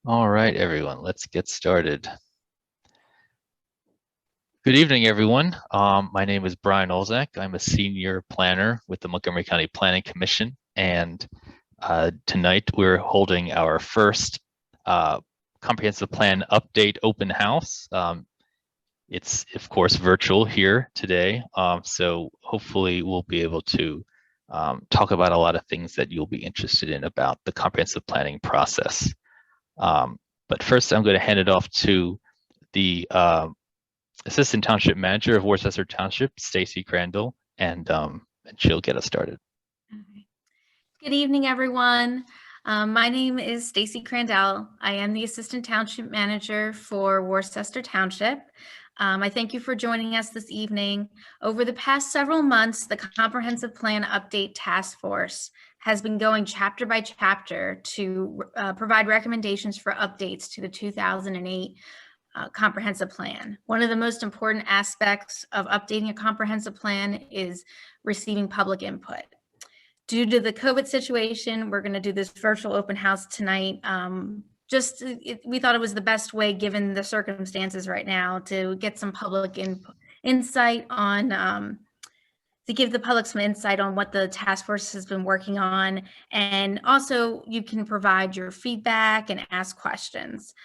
All right, everyone, let's get started. Good evening, everyone. My name is Brian Olzak. I'm a senior planner with the Montgomery County Planning Commission, and tonight we're holding our first comprehensive plan update open house. It's, of course, virtual here today, so hopefully we'll be able to talk about a lot of things that you'll be interested in about the comprehensive planning process. But first, I'm going to hand it off to the Assistant Township Manager of Worcester Township, Stacy Crandall, and she'll get us started. Good evening, everyone. My name is Stacy Crandall. I am the Assistant Township Manager for Worcester Township. I thank you for joining us this evening. Over the past several months, the Comprehensive Plan Update Task Force has been going chapter by chapter to provide recommendations for updates to the 2008 comprehensive plan. One of the most important aspects of updating a comprehensive plan is receiving public input. Due to the COVID situation, we're going to do this virtual open house tonight. We thought it was the best way, given the circumstances right now, to get some public insight on to give the public some insight on what the task force has been working on. And also you can provide your feedback and ask questions.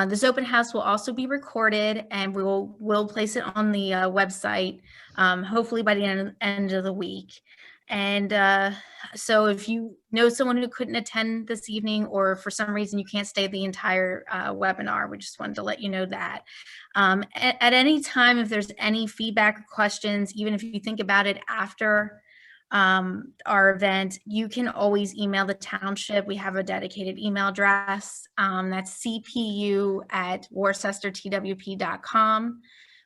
This open house will also be recorded, and we'll place it on the website, hopefully by the end of the week. And so if you know someone who couldn't attend this evening, or for some reason you can't stay the entire webinar, we just wanted to let you know that. At any time, if there's any feedback or questions, even if you think about it after our event, you can always email the township. We have a dedicated email address. That's cpu@worcestertwp.com.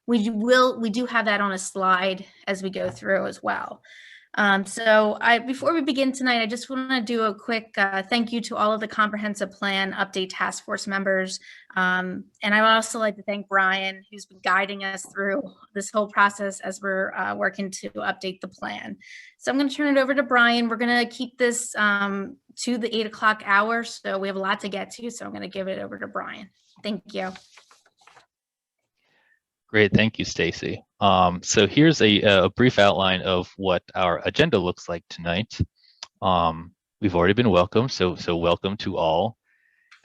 We do have that on a slide as we go through as well. Before we begin tonight, I just want to do a quick thank you to all of the Comprehensive Plan Update Task Force members. And I would also like to thank Brian, who's been guiding us through this whole process as we're working to update the plan. So I'm going to turn it over to Brian. We're going to keep this to the 8 o'clock hour, so we have a lot to get to. So I'm going to give it over to Brian. Thank you. Great, thank you, Stacy. So here's a brief outline of what our agenda looks like tonight. We've already been welcomed, so welcome to all.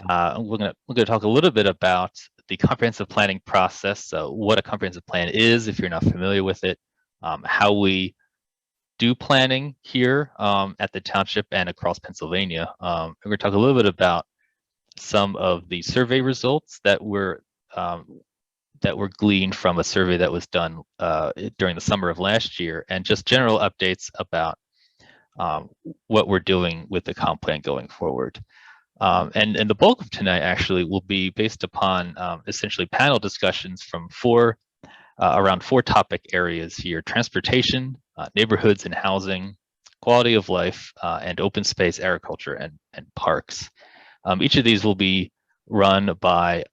We're gonna talk a little bit about the comprehensive planning process, what a comprehensive plan is, if you're not familiar with it, how we do planning here at the township and across Pennsylvania. We're gonna talk a little bit about some of the survey results that were gleaned from a survey that was done during the summer of last year, and just general updates about what we're doing with the comp plan going forward. And the bulk of tonight actually will be based upon essentially panel discussions from around four topic areas here: transportation, neighborhoods and housing, quality of life, and open space, agriculture, and parks. Each of these will be run by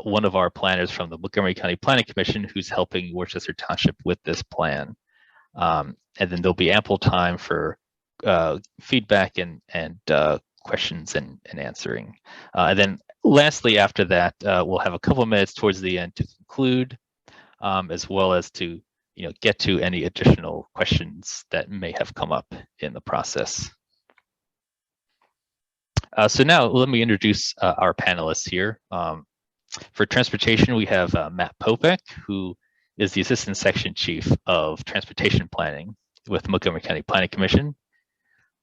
one of our planners from the Montgomery County Planning Commission, who's helping Worcester Township with this plan. And then there'll be ample time for feedback and questions and answering. And then lastly, after that, we'll have a couple of minutes towards the end to conclude, as well as to get to any additional questions that may have come up in the process. So now let me introduce our panelists here. For transportation, we have Matt Popek, who is the Assistant Section Chief of Transportation Planning with Montgomery County Planning Commission.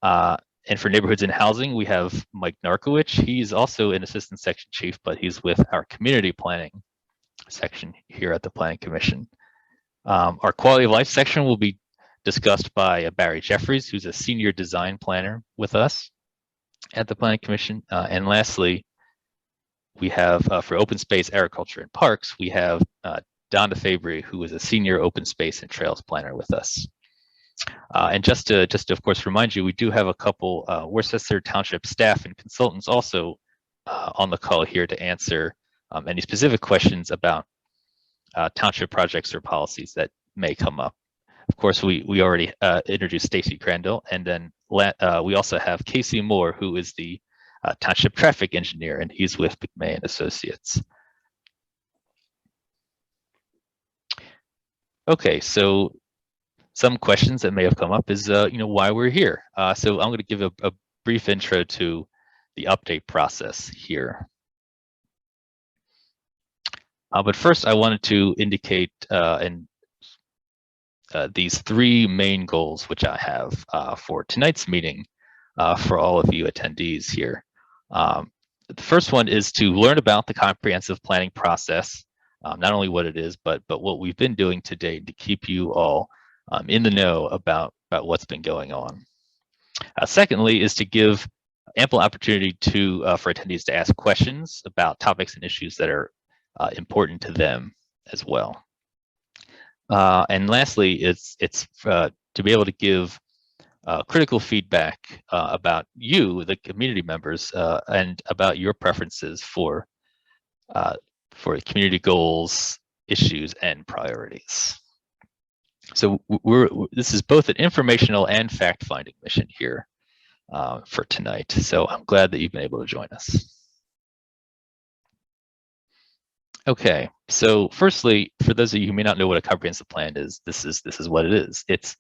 And for neighborhoods and housing, we have Mike Narkowicz. He's also an Assistant Section Chief, but he's with our Community Planning section here at the Planning Commission. Our Quality of Life section will be discussed by Barry Jeffries, who's a Senior Design Planner with us at the Planning Commission. And lastly, we have for open space, agriculture, and parks, we have Donna Fabry, who is a Senior Open Space and Trails Planner with us. And just to of course remind you, we do have a couple Worcester Township staff and consultants also on the call here to answer any specific questions about township projects or policies that may come up. Of course, we already introduced Stacy Crandall, and then we also have Casey Moore, who is the township traffic engineer, and he's with McMahon and Associates. Okay, so some questions that may have come up is, why we're here. So I'm going to give a brief intro to the update process here. But first, I wanted to indicate these three main goals which I have for tonight's meeting for all of you attendees here. The first one is to learn about the comprehensive planning process, not only what it is, but what we've been doing today to keep you all in the know about what's been going on. Secondly, is to give ample opportunity for attendees to ask questions about topics and issues that are important to them as well. And lastly, it's to be able to give critical feedback about you, the community members, and about your preferences for community goals, issues, and priorities. So this is both an informational and fact-finding mission here for tonight. So I'm glad that you've been able to join us. Okay, so firstly, for those of you who may not know what a comprehensive plan is, this is what it is. It's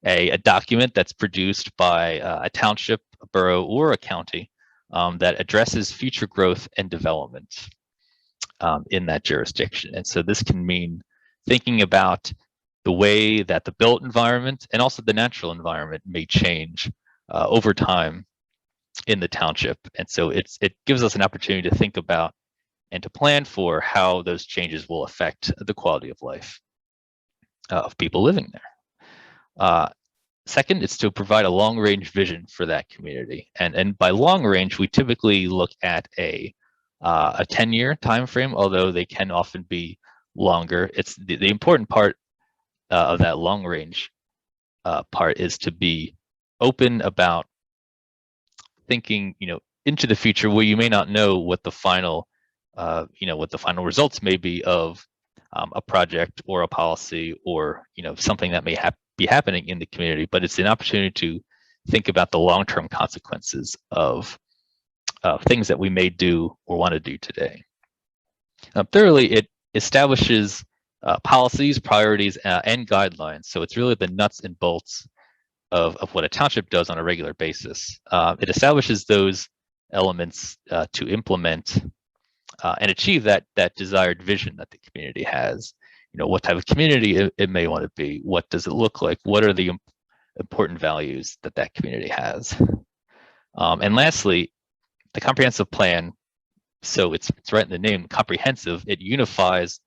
a document that's produced by a township, a borough, or a county that addresses future growth and development in that jurisdiction. And so this can mean thinking about the way that the built environment and also the natural environment may change over time in the township. And so it gives us an opportunity to think about and to plan for how those changes will affect the quality of life of people living there. Second, it's to provide a long-range vision for that community. And by long range, we typically look at a 10-year time frame, although they can often be longer. It's the important part of that long-range part is to be open about thinking, into the future where you may not know what the final results may be of a project or a policy or something that may be happening in the community, but it's an opportunity to think about the long-term consequences of things that we may do or want to do today. Thirdly, it establishes policies, priorities, and guidelines. So it's really the nuts and bolts of what a township does on a regular basis. It establishes those elements to implement and achieve that desired vision that the community has. What type of community it may want to be, what does it look like, what are the important values that community has. And lastly, the comprehensive plan, so it's right in the name, comprehensive, it unifies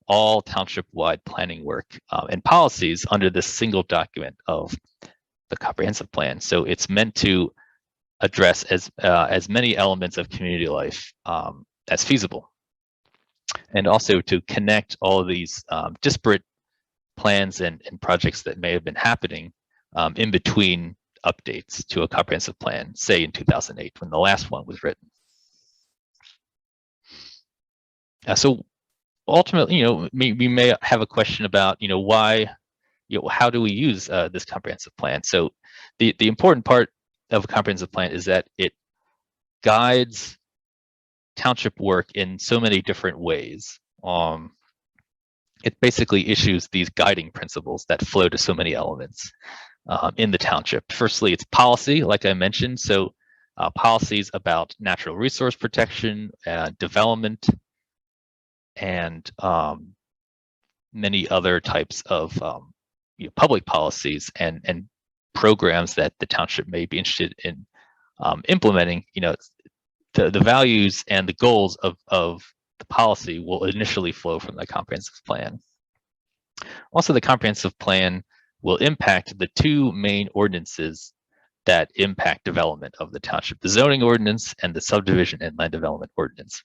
all township-wide planning work and policies under this single document of the comprehensive plan. So it's meant to address as many elements of community life as feasible, and also to connect all of these disparate plans and projects that may have been happening in between updates to a comprehensive plan, say in 2008 when the last one was written. So ultimately, we may have a question about, why, how do we use this comprehensive plan? So the important part of a comprehensive plan is that it guides township work in so many different ways. It basically issues these guiding principles that flow to so many elements in the township. Firstly, it's policy, like I mentioned. So policies about natural resource protection, development, and many other types of public policies and programs that the township may be interested in implementing. The values and the goals of the policy will initially flow from the comprehensive plan. Also, the comprehensive plan will impact the two main ordinances that impact development of the township, the zoning ordinance and the subdivision and land development ordinance.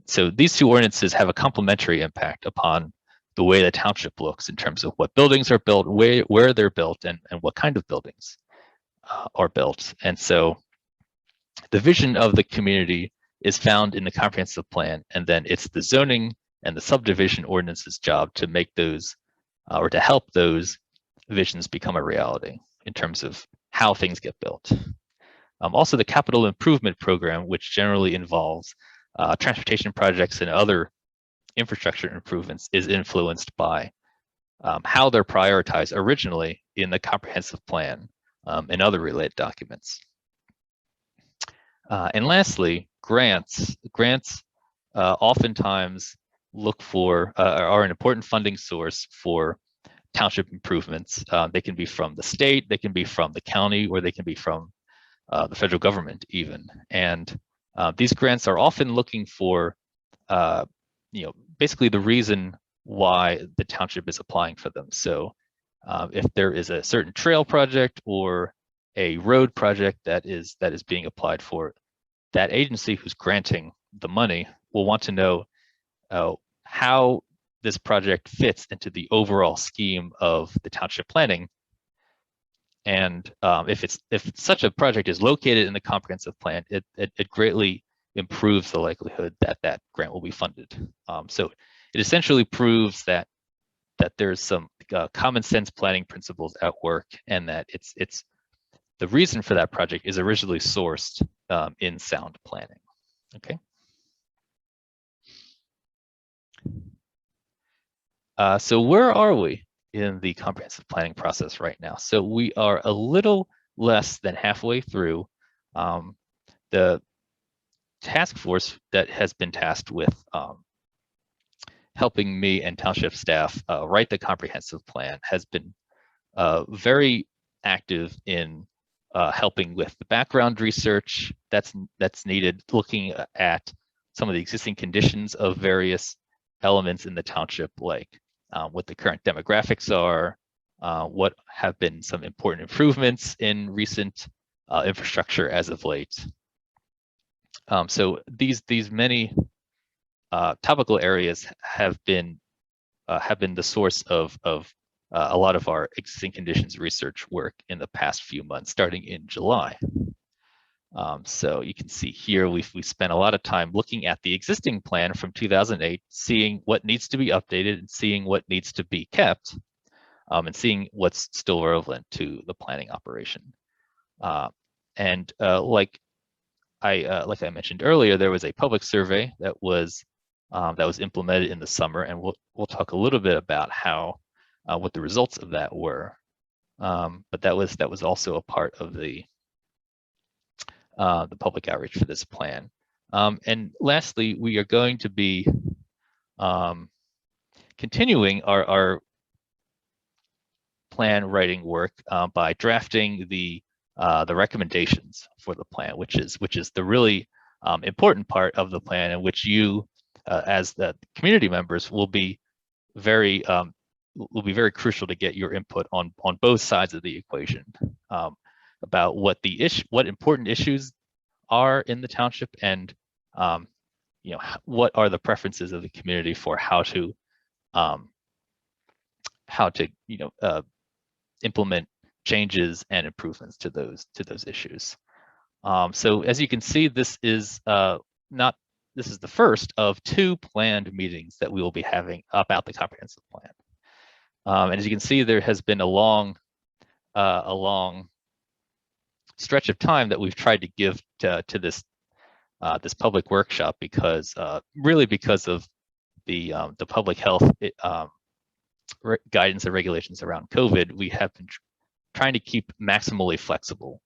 So these two ordinances have a complementary impact upon the way the township looks in terms of what buildings are built, where they're built, and what kind of buildings are built. And so the vision of the community is found in the comprehensive plan, and then it's the zoning and the subdivision ordinance's job to make those or to help those visions become a reality in terms of how things get built. Also, the capital improvement program, which generally involves transportation projects and other infrastructure improvements, is influenced by how they're prioritized originally in the comprehensive plan and other related documents. And lastly, grants. Grants oftentimes look for, are an important funding source for township improvements. They can be from the state, they can be from the county, or they can be from the federal government even. And these grants are often looking for, basically the reason why the township is applying for them. So if there is a certain trail project or a road project that is being applied for, that agency who's granting the money will want to know how this project fits into the overall scheme of the township planning. And if such a project is located in the comprehensive plan, it greatly improves the likelihood that that grant will be funded. So it essentially proves that there's some common sense planning principles at work, and that it's the reason for that project is originally sourced in sound planning. Okay. So where are we in the comprehensive planning process right now? So we are a little less than halfway through. The task force that has been tasked with helping me and township staff write the comprehensive plan has been very active in helping with the background research that's needed, looking at some of the existing conditions of various elements in the township, like what the current demographics are, what have been some important improvements in recent infrastructure as of late. So these many topical areas have been the source of a lot of our existing conditions research work in the past few months, starting in July. So you can see here we spent a lot of time looking at the existing plan from 2008, seeing what needs to be updated and seeing what needs to be kept, and seeing what's still relevant to the planning operation. Like I mentioned earlier, there was a public survey that was implemented in the summer, and we'll talk a little bit about how what the results of that were. But that was also a part of the public outreach for this plan. And lastly, we are going to be continuing our plan writing work by drafting the recommendations for the plan, which is the really important part of the plan, in which you, as the community members, will be very crucial to get your input on both sides of the equation, about what important issues are in the township, and what are the preferences of the community for how to implement changes and improvements to those issues. So as you can see, this is the first of 2 planned meetings that we will be having about the comprehensive plan. And as you can see, there has been a long stretch of time that we've tried to give to this public workshop, because of the public health guidance and regulations around COVID. We have been trying to keep maximally flexible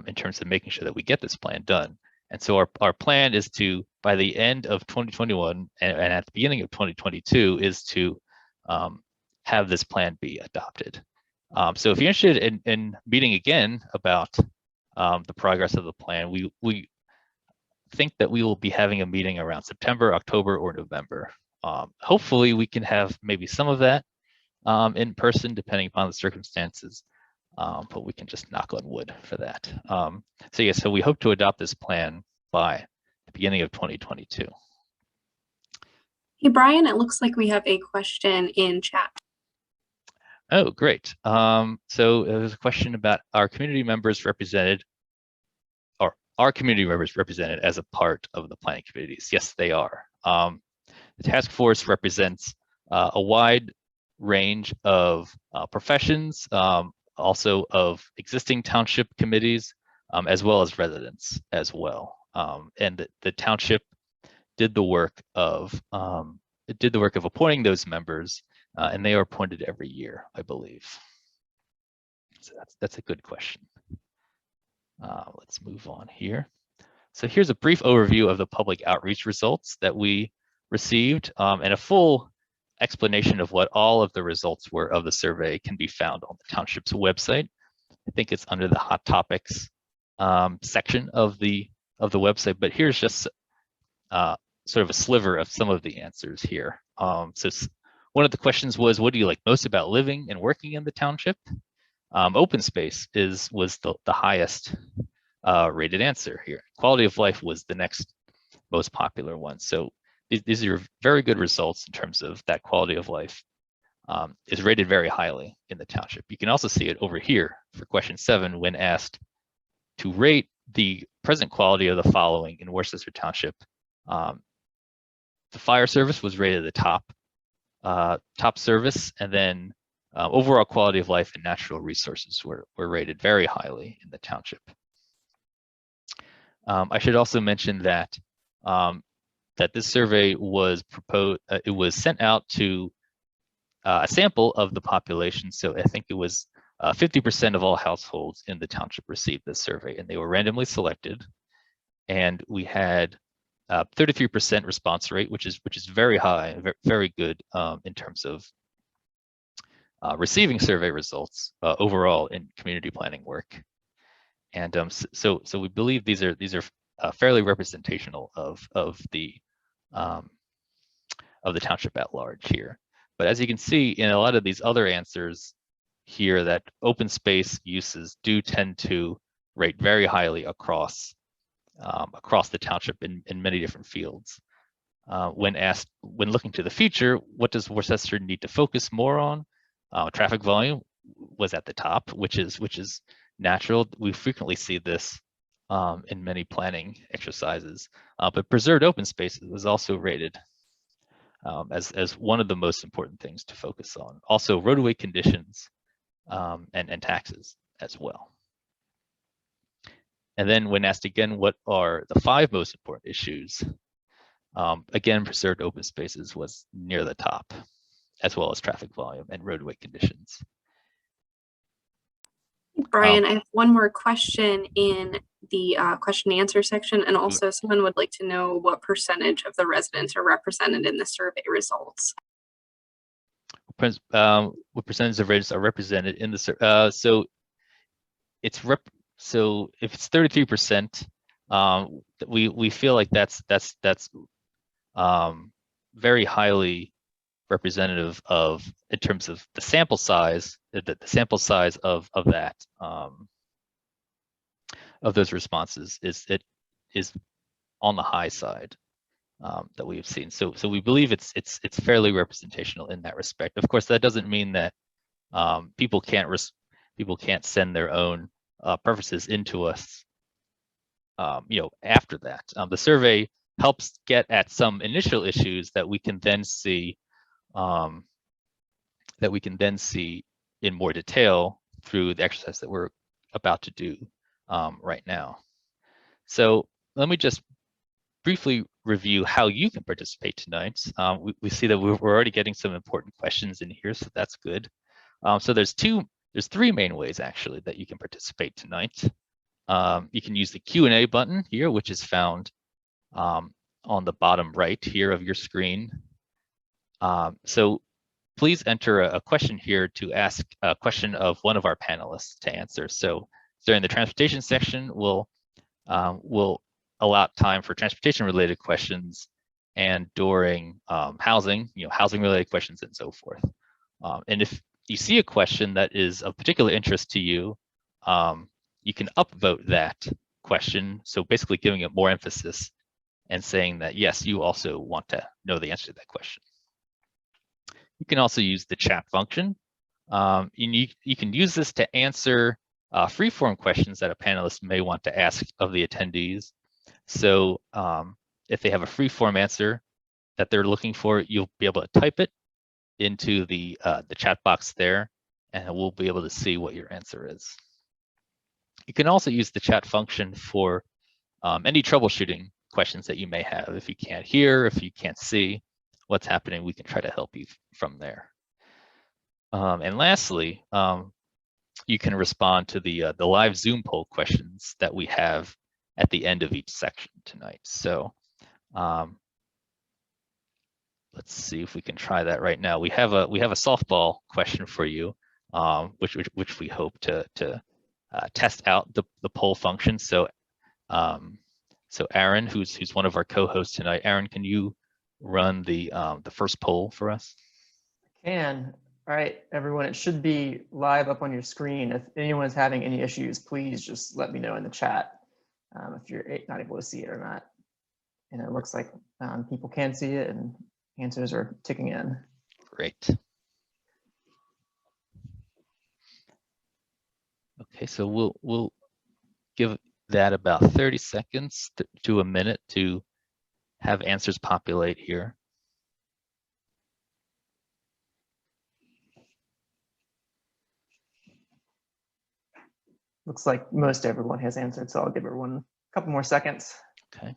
in terms of making sure that we get this plan done. And so our plan is to, by the end of 2021 and at the beginning of 2022, is to have this plan be adopted. So if you're interested in meeting again about the progress of the plan, we think that we will be having a meeting around September, October, or November. Hopefully we can have maybe some of that in person, depending upon the circumstances, but we can just knock on wood for that. So we hope to adopt this plan by the beginning of 2022. Hey, Brian, it looks like we have a question in chat. Oh, great. So there's a question about our community members represented, or are community members represented as a part of the planning committees? Yes, they are. The task force represents a wide range of professions, also of existing township committees, as well as residents as well. And the township did the work of appointing those members, and they are appointed every year, I believe. So that's a good question. Let's move on here. So here's a brief overview of the public outreach results that we received, and a full explanation of what all of the results were of the survey can be found on the township's website. I think it's under the hot topics section of the website, but here's just sort of a sliver of some of the answers here. So one of the questions was, what do you like most about living and working in the township? Open space was the highest rated answer here. Quality of life was the next most popular one. So these are very good results in terms of that quality of life is rated very highly in the township. You can also see it over here for question 7 when asked to rate the present quality of the following in Worcester Township. The fire service was rated the top service, and then overall quality of life and natural resources were rated very highly in the township. I should also mention that this survey was proposed. It was sent out to a sample of the population. So I think it was 50% of all households in the township received this survey, and they were randomly selected. And we had 33% response rate, which is very high, very good in terms of receiving survey results overall in community planning work. And so we believe these are fairly representational of the township at large here. But as you can see in a lot of these other answers here, that open space uses do tend to rate very highly across the township in many different fields. When looking to the future, what does Worcester need to focus more on? Traffic volume was at the top, which is natural. We frequently see this in many planning exercises, but preserved open spaces was also rated as one of the most important things to focus on. Also, roadway conditions and taxes as well. And then when asked again, what are the 5 most important issues? Again, preserved open spaces was near the top, as well as traffic volume and roadway conditions. Brian, I have one more question in the question and answer section, and also someone would like to know what percentage of the residents are represented in the survey results. What percentage of residents are represented in the survey? So if it's 33%, we feel like that's very highly representative of, in terms of the sample size, the sample size of that of those responses is on the high side that we've seen. So we believe it's fairly representational in that respect. Of course, that doesn't mean that people can't send their own preferences into us, after that. The survey helps get at some initial issues that we can then see in more detail through the exercise that we're about to do right now. So let me just briefly review how you can participate tonight. We see that we're already getting some important questions in here, so that's good. So there's 3 main ways actually that you can participate tonight. You can use the Q&A button here, which is found on the bottom right here of your screen. So please enter a question here to ask a question of one of our panelists to answer. So during the transportation section, we'll allot time for transportation related questions, and during housing, housing related questions and so forth. And if you see a question that is of particular interest to you, you can upvote that question. So basically giving it more emphasis and saying that, yes, you also want to know the answer to that question. You can also use the chat function. You can use this to answer free-form questions that a panelist may want to ask of the attendees. So if they have a free-form answer that they're looking for, you'll be able to type it into the chat box there, and we'll be able to see what your answer is. You can also use the chat function for any troubleshooting questions that you may have. If you can't hear, if you can't see what's happening, we can try to help you from there. And lastly, you can respond to the live Zoom poll questions that we have at the end of each section tonight. So let's see if we can try that right now. We have a softball question for you, which we hope to test out the poll function. So so Aaron, who's one of our co-hosts tonight, Aaron, can you run the first poll for us? I can. All right, everyone, it should be live up on your screen. If anyone is having any issues, please just let me know in the chat if you're not able to see it or not. And it looks like people can see it and answers are ticking in. Great. Okay, so we'll give that about 30 seconds to a minute to have answers populate here. Looks like most everyone has answered, so I'll give everyone a couple more seconds. Okay.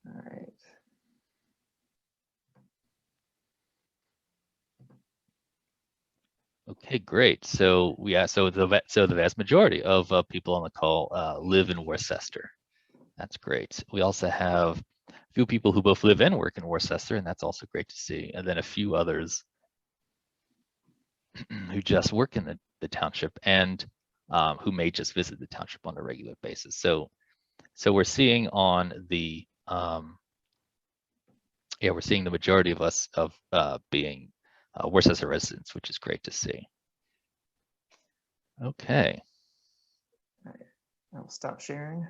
All right. Okay, great. So the vast majority of people on the call live in Worcester. That's great. We also have a few people who both live and work in Worcester, and that's also great to see. And then a few others who just work in the township and who may just visit the township on a regular basis. So we're seeing on the we're seeing the majority of us being Worcester residents, which is great to see. Okay. All right. I'll stop sharing.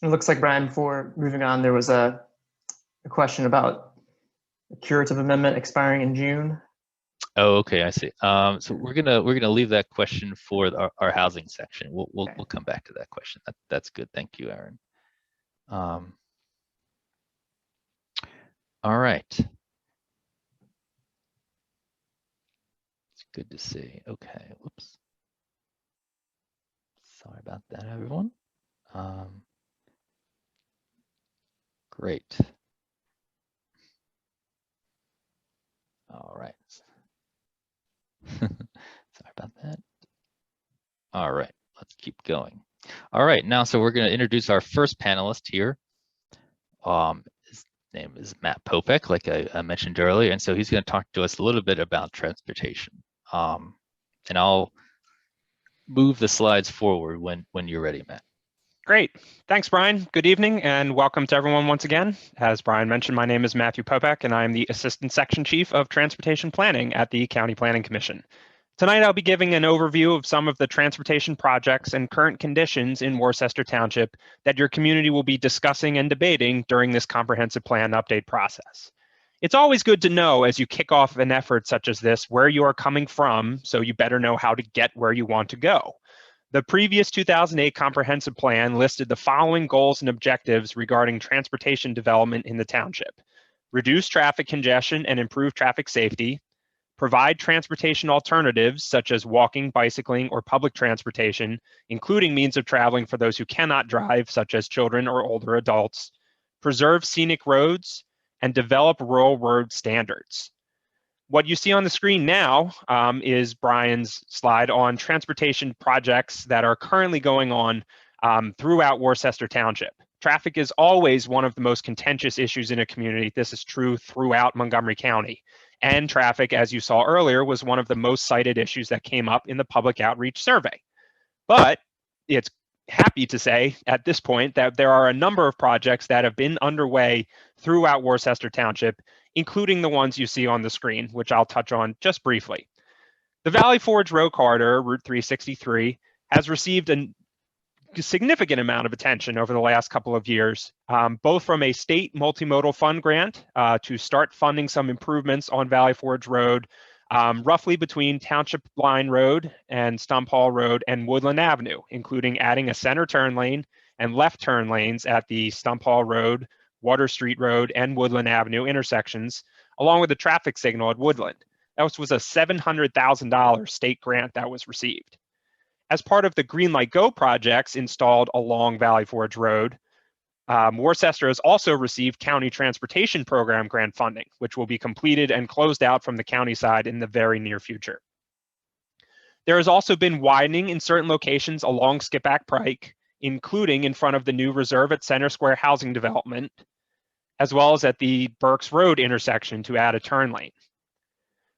It looks like, Brian, before moving on, there was a question about the curative amendment expiring in June. Oh, okay, I see. So we're gonna leave that question for our housing section. We'll come back to that question. That's good. Thank you, Aaron. All right. It's good to see. Okay. Whoops. Sorry about that, everyone. Great. All right. Sorry about that. All right, let's keep going. All right, now, so we're going to introduce our first panelist here. His name is Matt Popek, like I mentioned earlier, and so he's going to talk to us a little bit about transportation. And I'll move the slides forward when you're ready, Matt. Great. Thanks, Brian. Good evening and welcome to everyone once again. As Brian mentioned, my name is Matthew Popek and I'm the Assistant Section Chief of Transportation Planning at the County Planning Commission. Tonight, I'll be giving an overview of some of the transportation projects and current conditions in Worcester Township that your community will be discussing and debating during this comprehensive plan update process. It's always good to know as you kick off an effort such as this where you are coming from, so you better know how to get where you want to go. The previous 2008 comprehensive plan listed the following goals and objectives regarding transportation development in the township: reduce traffic congestion and improve traffic safety, provide transportation alternatives such as walking, bicycling, or public transportation, including means of traveling for those who cannot drive, such as children or older adults, preserve scenic roads, and develop rural road standards. What you see on the screen now is Brian's slide on transportation projects that are currently going on throughout Worcester Township. Traffic is always one of the most contentious issues in a community. This is true throughout Montgomery County. And traffic, as you saw earlier, was one of the most cited issues that came up in the public outreach survey. But it's happy to say at this point that there are a number of projects that have been underway throughout Worcester Township, including the ones you see on the screen, which I'll touch on just briefly. The Valley Forge Road Corridor, Route 363, has received a significant amount of attention over the last couple of years, both from a state multimodal fund grant to start funding some improvements on Valley Forge Road, roughly between Township Line Road and Stump Hall Road and Woodland Avenue, including adding a center turn lane and left turn lanes at the Stump Hall Road, Water Street Road, and Woodland Avenue intersections, along with a traffic signal at Woodland. That was a $700,000 state grant that was received. As part of the Green Light Go projects installed along Valley Forge Road, Worcester has also received County Transportation Program grant funding, which will be completed and closed out from the county side in the very near future. There has also been widening in certain locations along Skippack Pike, including in front of the new Reserve at Center Square housing development, as well as at the Burks Road intersection to add a turn lane.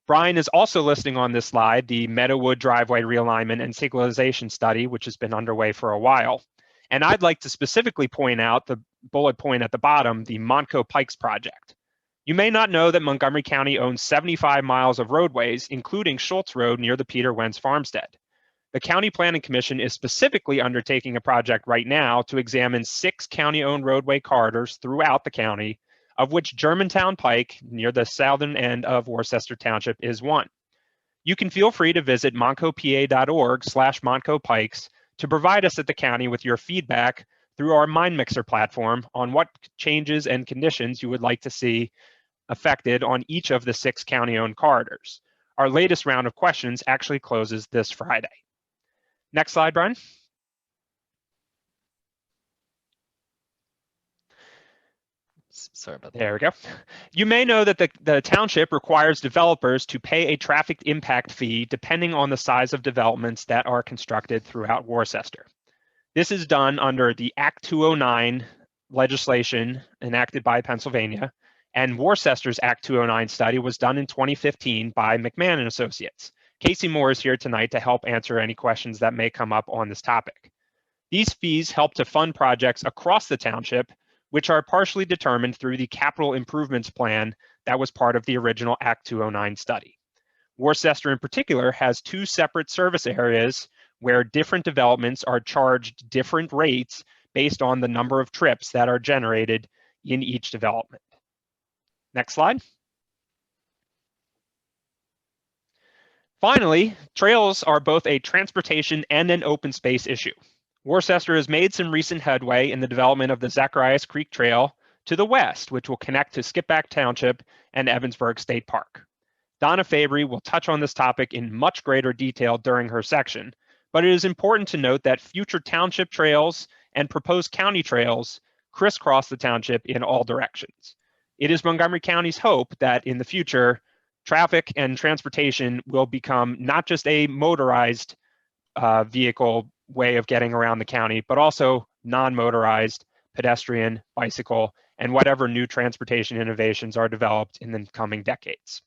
Brian is also listing on this slide the Meadowwood driveway realignment and signalization study, which has been underway for a while. And I'd like to specifically point out the bullet point at the bottom, the Montco Pikes project. You may not know that Montgomery County owns 75 miles of roadways, including Schultz Road near the Peter Wentz farmstead. The County Planning Commission is specifically undertaking a project right now to examine 6 county-owned roadway corridors throughout the county, of which Germantown Pike, near the southern end of Worcester Township, is one. You can feel free to visit montcopa.org/montcopikes to provide us at the county with your feedback through our MindMixer platform on what changes and conditions you would like to see affected on each of the 6 county-owned corridors. Our latest round of questions actually closes this Friday. Next slide, Brian. Sorry about that. There we go. You may know that the township requires developers to pay a traffic impact fee depending on the size of developments that are constructed throughout Worcester. This is done under the Act 209 legislation enacted by Pennsylvania, and Worcester's Act 209 study was done in 2015 by McMahon and Associates. Casey Moore is here tonight to help answer any questions that may come up on this topic. These fees help to fund projects across the township, which are partially determined through the capital improvements plan that was part of the original Act 209 study. Worcester in particular has 2 separate service areas where different developments are charged different rates based on the number of trips that are generated in each development. Next slide. Finally, trails are both a transportation and an open space issue. Worcester has made some recent headway in the development of the Zacharias Creek Trail to the west, which will connect to Skippack Township and Evansburg State Park. Donna Fabry will touch on this topic in much greater detail during her section, but it is important to note that future township trails and proposed county trails crisscross the township in all directions. It is Montgomery County's hope that in the future, traffic and transportation will become not just a motorized vehicle way of getting around the county, but also non-motorized, pedestrian, bicycle, and whatever new transportation innovations are developed in the coming decades.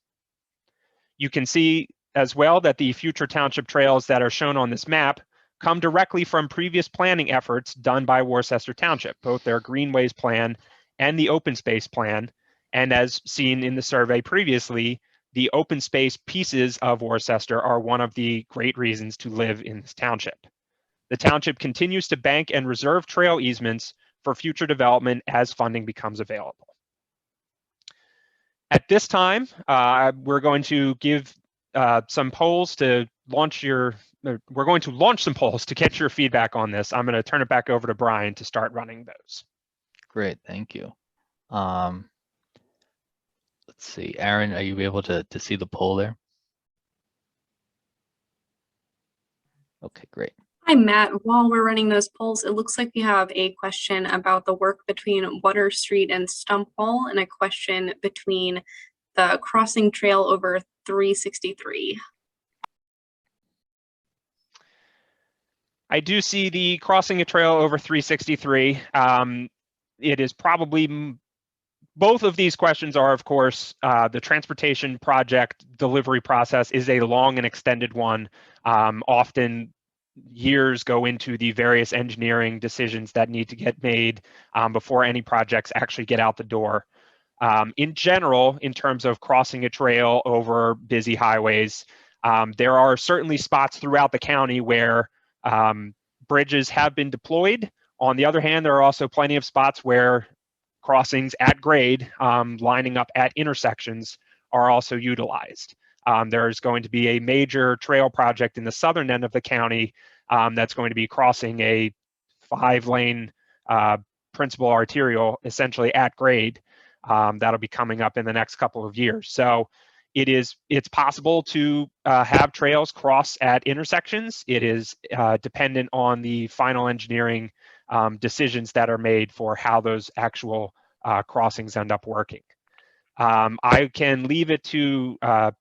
You can see as well that the future township trails that are shown on this map come directly from previous planning efforts done by Worcester Township, both their greenways plan and the open space plan. And as seen in the survey previously, the open space pieces of Worcester are one of the great reasons to live in this township. The township continues to bank and reserve trail easements for future development as funding becomes available. At this time, we're going to give some polls to launch we're going to launch some polls to get your feedback on this. I'm going to turn it back over to Brian to start running those. Great, thank you. Let's see, Aaron, are you able to see the poll there? Okay, great. Hi, Matt. While we're running those polls, it looks like we have a question about the work between Water Street and Stump Hall and a question between the crossing trail over 363. I do see the crossing a trail over 363. It is probably, both of these questions are, of course, the transportation project delivery process is a long and extended one. Often years go into the various engineering decisions that need to get made before any projects actually get out the door. In general, in terms of crossing a trail over busy highways, there are certainly spots throughout the county where bridges have been deployed. On the other hand, there are also plenty of spots where crossings at grade, lining up at intersections, are also utilized. There's going to be a major trail project in the southern end of the county that's going to be crossing a 5-lane principal arterial essentially at grade. That'll be coming up in the next couple of years. So it's possible to have trails cross at intersections. It is dependent on the final engineering decisions that are made for how those actual crossings end up working. I can leave it to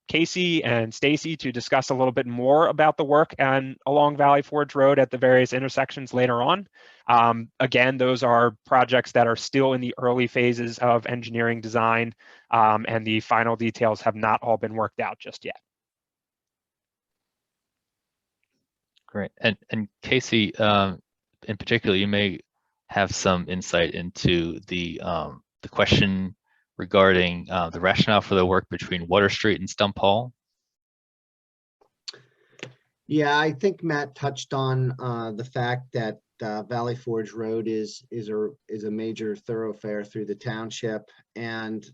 Casey and Stacy to discuss a little bit more about the work along Valley Forge Road at the various intersections later on. Again, those are projects that are still in the early phases of engineering design, and the final details have not all been worked out just yet. Great. And Casey, in particular, you may have some insight into the question regarding the rationale for the work between Water Street and Stump Hall. Yeah, I think Matt touched on the fact that Valley Forge Road is a major thoroughfare through the township, and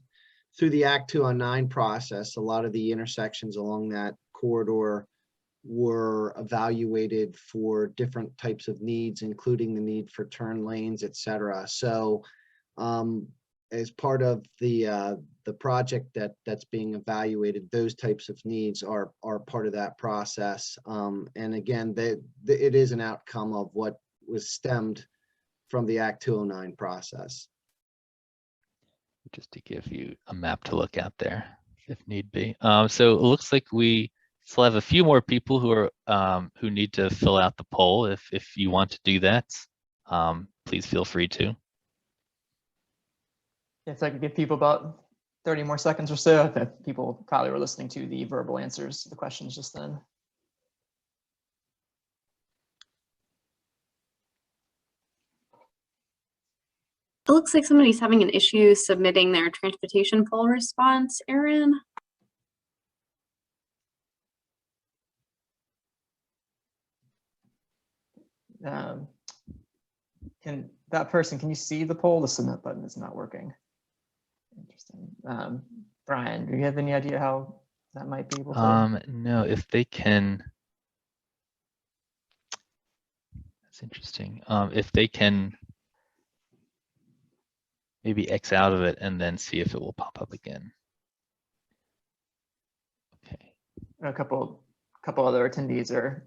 through the Act 209 process, a lot of the intersections along that corridor were evaluated for different types of needs, including the need for turn lanes, etc. So as part of the project that's being evaluated, those types of needs are part of that process. And again, it is an outcome of what was stemmed from the Act 209 process. Just to give you a map to look at there, if need be. So it looks like we still have a few more people who are who need to fill out the poll. If you want to do that, please feel free to. If I could give people about 30 more seconds or so, if people probably were listening to the verbal answers to the questions just then. It looks like somebody's having an issue submitting their transportation poll response, Erin. Can you see the poll? The submit button is not working. Interesting. Brian, do you have any idea how that might be able to? No, if they can, that's interesting. If they can maybe X out of it and then see if it will pop up again. Okay. A couple other attendees are.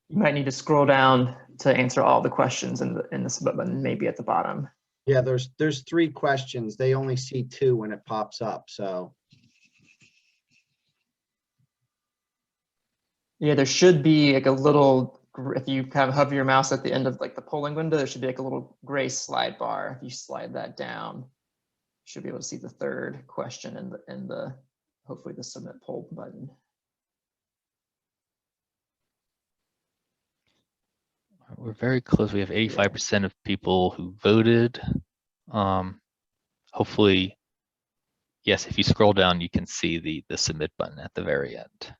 You might need to scroll down to answer all the questions in the submit button, maybe at the bottom. Yeah, there's 3 questions. They only see 2 when it pops up. So yeah, there should be like a little, if you kind of hover your mouse at the end of like the polling window, there should be like a little gray slide bar. If you slide that down, you should be able to see the 3rd question in the hopefully the submit poll button. We're very close. We have 85% of people who voted. Hopefully, yes, if you scroll down, you can see the submit button at the very end.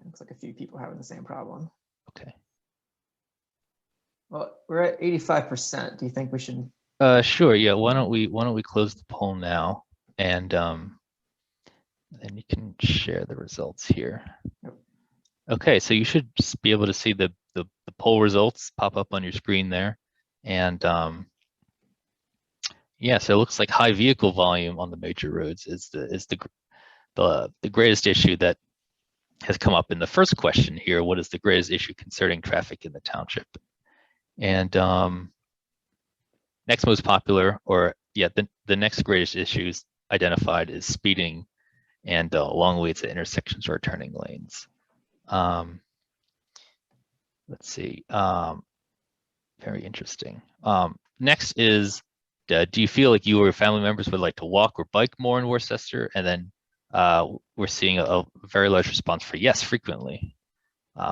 Looks like a few people having the same problem. Okay. Well, we're at 85%. Do you think we should? Sure. Yeah. Why don't we close the poll now, and then you can share the results here. Yep. Okay. So you should just be able to see the poll results pop up on your screen there, and yeah. So it looks like high vehicle volume on the major roads is the greatest issue that has come up in the first question here. What is the greatest issue concerning traffic in the township? And next most popular, or yeah, the next greatest issues identified is speeding and long waits at intersections or turning lanes. Let's see. Very interesting. Next is, do you feel like you or your family members would like to walk or bike more in Worcester? And then we're seeing a very large response for yes, frequently,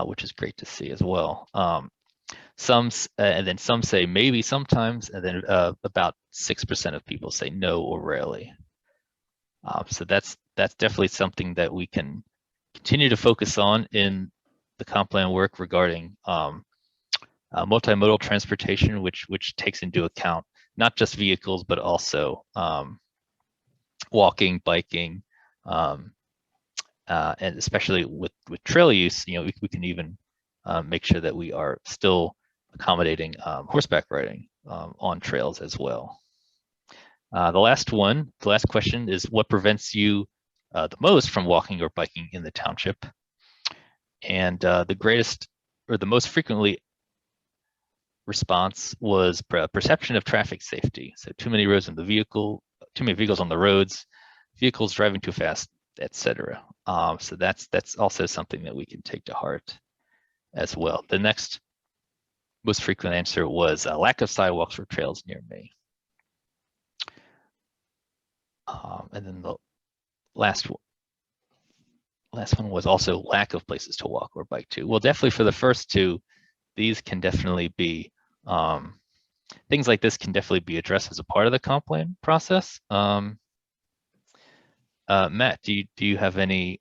which is great to see as well. And then some say maybe sometimes, and then about 6% of people say no or rarely. So that's definitely something that we can continue to focus on in the comp plan work regarding multimodal transportation, which takes into account not just vehicles but also walking, biking, and especially with trail use. You know, we can even make sure that we are still accommodating horseback riding on trails as well. The last question is, what prevents you the most from walking or biking in the township? And the greatest or the most frequently response was perception of traffic safety. So too many roads in the vehicle, too many vehicles on the roads, vehicles driving too fast, etc. So that's also something that we can take to heart as well. The next most frequent answer was lack of sidewalks or trails near me. And then the last one was also lack of places to walk or bike to. Well, definitely for the first two, these can definitely be, things like this can definitely be addressed as a part of the comp plan process. Matt, do you have any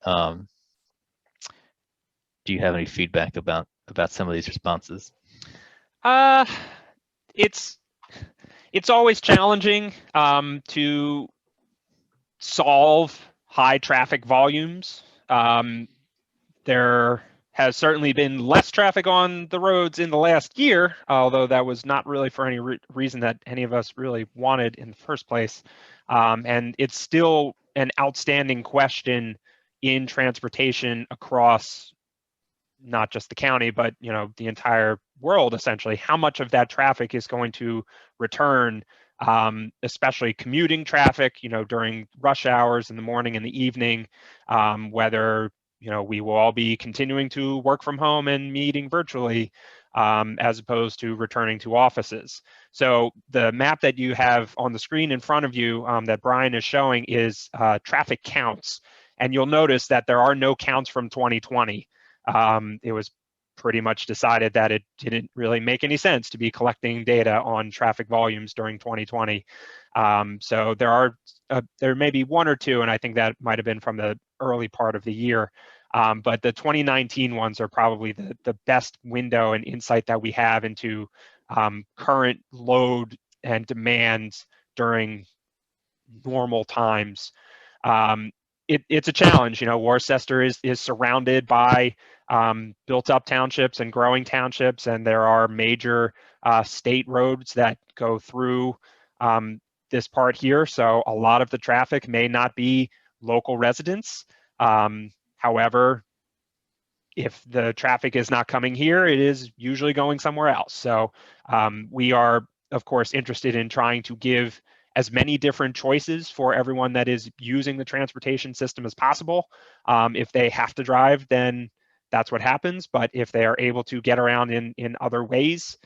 feedback about some of these responses? It's always challenging to solve high traffic volumes. There has certainly been less traffic on the roads in the last year, although that was not really for any reason that any of us really wanted in the first place. And it's still an outstanding question in transportation across not just the county, but the entire world, essentially. How much of that traffic is going to return, especially commuting traffic, during rush hours in the morning and the evening, whether we will all be continuing to work from home and meeting virtually, as opposed to returning to offices. So the map that you have on the screen in front of you that Brian is showing is traffic counts. And you'll notice that there are no counts from 2020. It was pretty much decided that it didn't really make any sense to be collecting data on traffic volumes during 2020. So there may be one or two, and I think that might have been from the early part of the year. But the 2019 ones are probably the best window and insight that we have into current load and demand during normal times. It's a challenge. Worcester is surrounded by built-up townships and growing townships, and there are major state roads that go through this part here. So a lot of the traffic may not be local residents. However, if the traffic is not coming here, it is usually going somewhere else. So we are, of course, interested in trying to give as many different choices for everyone that is using the transportation system as possible. If they have to drive, then that's what happens. But if they are able to get around in other ways,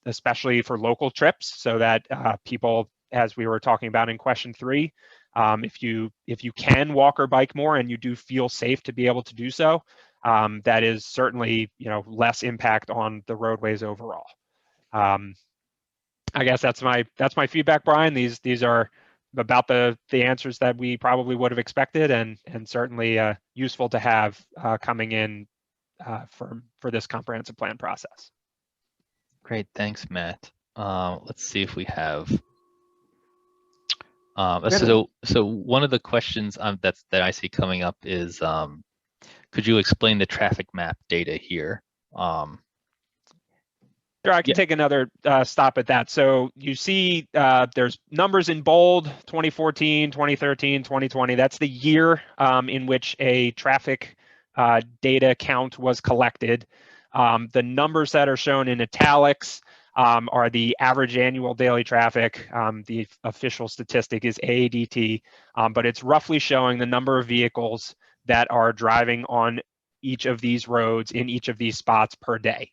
especially for local trips, so that people, as we were talking about in question 3, if you can walk or bike more and you do feel safe to be able to do so, that is certainly less impact on the roadways overall. I guess that's my feedback, Brian. These are about the answers that we probably would have expected, and certainly useful to have coming in for this comprehensive plan process. Great, thanks, Matt. Let's see if we have. So one of the questions that I see coming up is, could you explain the traffic map data here? Sure, I can take another stop at that. So you see there's numbers in bold: 2014, 2013, 2020. That's the year in which a traffic data count was collected. The numbers that are shown in italics are the average annual daily traffic. The official statistic is AADT, but it's roughly showing the number of vehicles that are driving on each of these roads in each of these spots per day.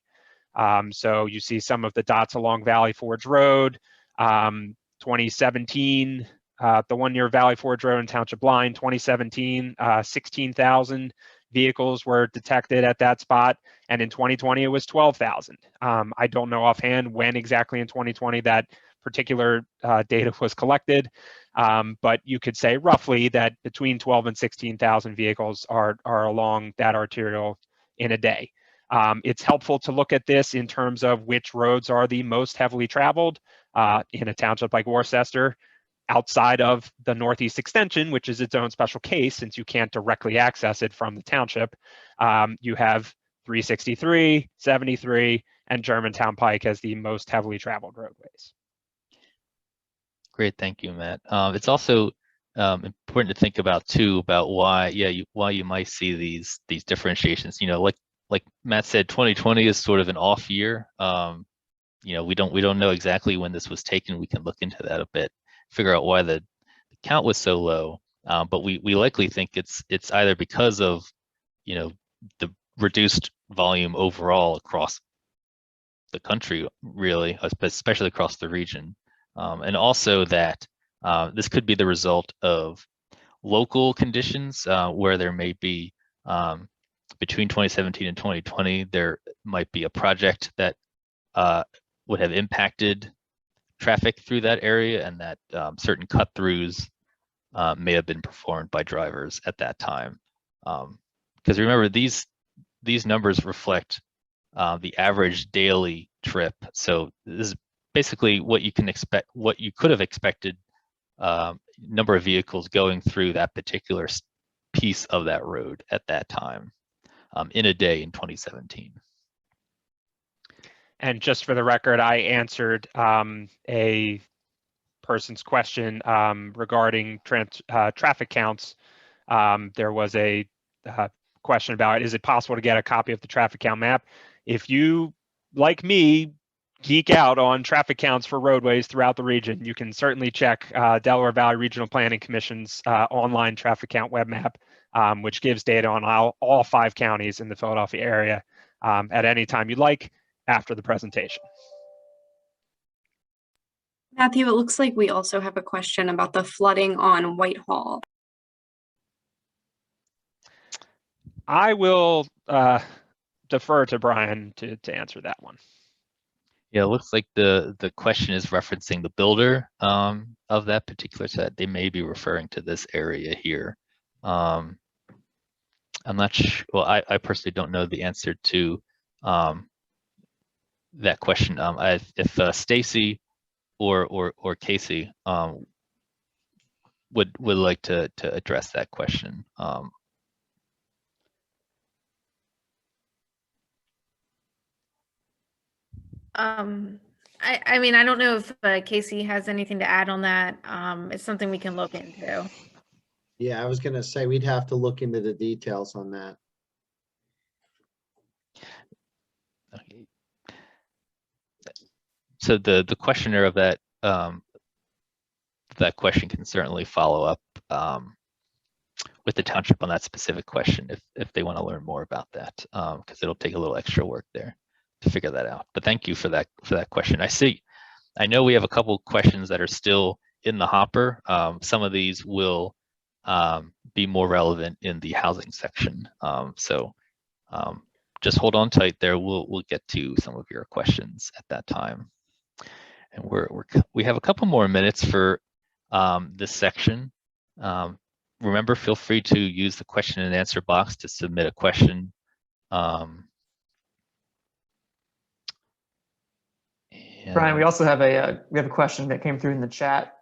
So you see some of the dots along Valley Forge Road. 2017, the one near Valley Forge Road and Township Line, 2017, 16,000 vehicles were detected at that spot. And in 2020, it was 12,000. I don't know offhand when exactly in 2020 that particular data was collected, but you could say roughly that between 12 and 16,000 vehicles are along that arterial in a day. It's helpful to look at this in terms of which roads are the most heavily traveled in a township like Worcester, outside of the Northeast Extension, which is its own special case since you can't directly access it from the township. You have 363, 73, and Germantown Pike as the most heavily traveled roadways. Great, thank you, Matt. It's also important to think about too about why you might see these differentiations. You know, like Matt said, 2020 is sort of an off year. You know, we don't know exactly when this was taken. We can look into that a bit, figure out why the count was so low. But we likely think it's either because of, you know, the reduced volume overall across the country, really, especially across the region. And also that this could be the result of local conditions where there may be, between 2017 and 2020, there might be a project that would have impacted traffic through that area, and that certain cut-throughs may have been performed by drivers at that time. Because remember, these numbers reflect the average daily trip. So this is basically what you can expect, what you could have expected, number of vehicles going through that particular piece of that road at that time in a day in 2017. And just for the record, I answered a person's question regarding traffic counts. There was a question about, is it possible to get a copy of the traffic count map? If you, like me, geek out on traffic counts for roadways throughout the region, you can certainly check Delaware Valley Regional Planning Commission's online traffic count web map, which gives data on all 5 counties in the Philadelphia area at any time you'd like after the presentation. Matthew, it looks like we also have a question about the flooding on Whitehall. I will defer to Brian to answer that one. Yeah, it looks like the question is referencing the builder of that particular set. They may be referring to this area here. I'm not sure. Well, I personally don't know the answer to that question. If Stacy or Casey would like to address that question. I mean, I don't know if Casey has anything to add on that. It's something we can look into. Yeah, I was gonna say we'd have to look into the details on that. Okay. So the questioner of that that question can certainly follow up with the township on that specific question if they want to learn more about that, because it'll take a little extra work there to figure that out. But thank you for that question. I know we have a couple questions that are still in the hopper. Some of these will be more relevant in the housing section. So just hold on tight there. We'll get to some of your questions at that time. And we have a couple more minutes for this section. Remember, feel free to use the question and answer box to submit a question. Brian, we also have a question that came through in the chat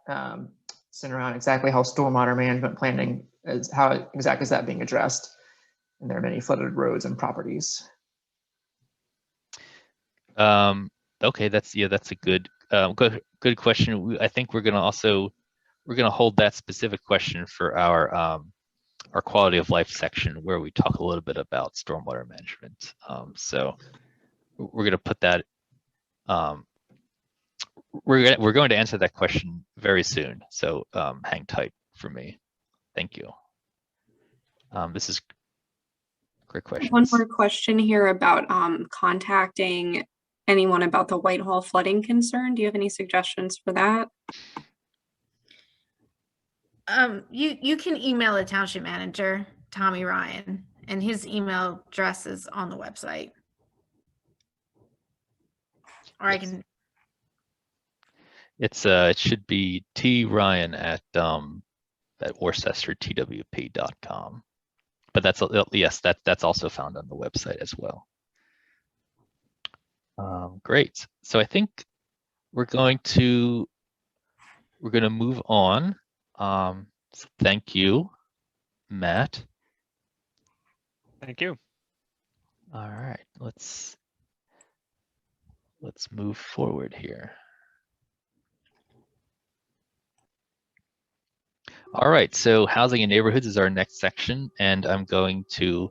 centered around exactly how stormwater management planning is, how exactly is that being addressed? And there are many flooded roads and properties. Okay, that's a good question. I think we're gonna hold that specific question for our quality of life section, where we talk a little bit about stormwater management. So we're gonna put that. We're going to answer that question very soon. So hang tight for me. Thank you. This is great question. One more question here about contacting anyone about the Whitehall flooding concern. Do you have any suggestions for that? You can email the township manager, Tommy Ryan, and his email address is on the website. Or I can. It should be tryan at worcestertwp.com. But that's also found on the website as well. Great. So I think we're going to move on. So thank you, Matt. Thank you. All right, let's let's move forward here. All right, so housing and neighborhoods is our next section, and I'm going to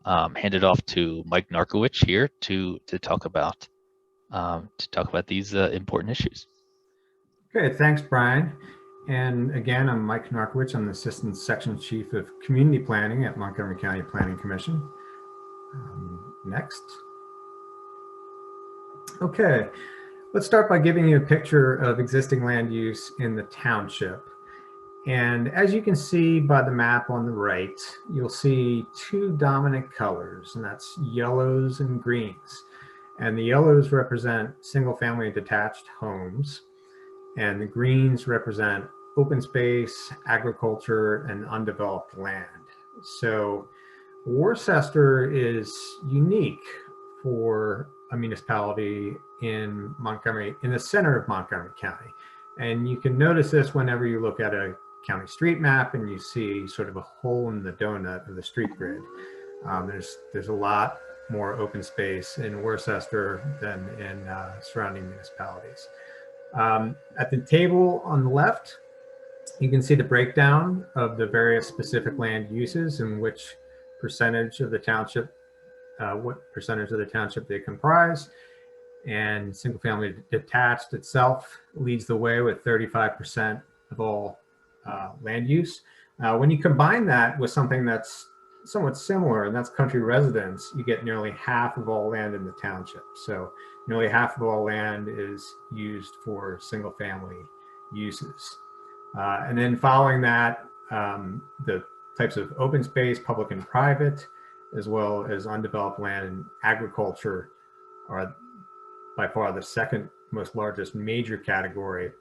hand it off to Mike Narkowicz here to talk about these important issues. Okay, thanks, Brian. And again, I'm Mike Narkowicz. I'm the Assistant Section Chief of Community Planning at Montgomery County Planning Commission. Next. Okay, let's start by giving you a picture of existing land use in the township. And as you can see by the map on the right, you'll see two dominant colors, and that's yellows and greens. And the yellows represent single-family detached homes, and the greens represent open space, agriculture, and undeveloped land. So Worcester is unique for a municipality in Montgomery, in the center of Montgomery County. And you can notice this whenever you look at a county street map and you see sort of a hole in the donut of the street grid. There's a lot more open space in Worcester than in surrounding municipalities. At the table on the left, you can see the breakdown of the various specific land uses and which percentage of the township, what percentage of the township they comprise. And single family detached itself leads the way with 35% of all land use. When you combine that with something that's somewhat similar, and that's country residence, you get nearly half of all land in the township. So nearly half of all land is used for single family uses. And then following that, the types of open space, public and private, as well as undeveloped land and agriculture are by far the second most largest major category.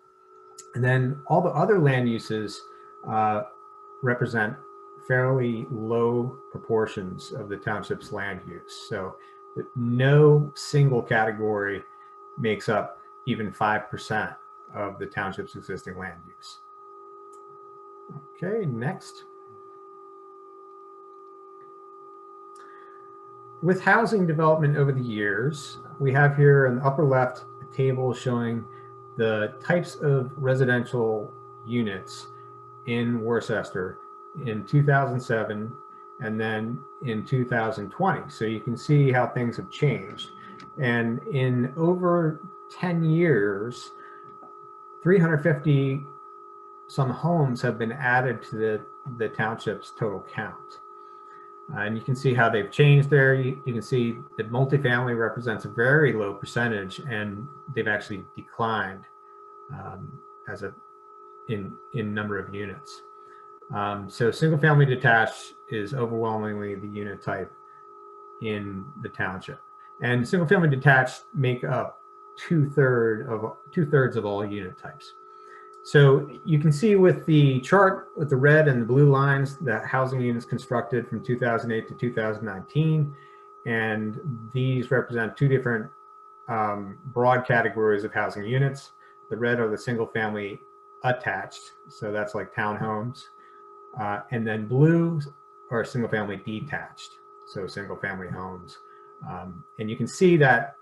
And then all the other land uses represent fairly low proportions of the township's land use. So no single category makes up even 5% of the township's existing land use. Okay, next. With housing development over the years, we have here in the upper left a table showing the types of residential units in Worcester in 2007 and then in 2020. So you can see how things have changed. And in over 10 years, 350 some homes have been added to the township's total count. And you can see how they've changed there. You can see that multifamily represents a very low percentage, and they've actually declined in number of units. So single family detached is overwhelmingly the unit type in the township. And single family detached make up two-thirds of all unit types. So you can see with the chart with the red and the blue lines, the housing units constructed from 2008 to 2019. And these represent two different broad categories of housing units. The red are the single family attached. So that's like townhomes. And then blue are single family detached. So single family homes. And you can see that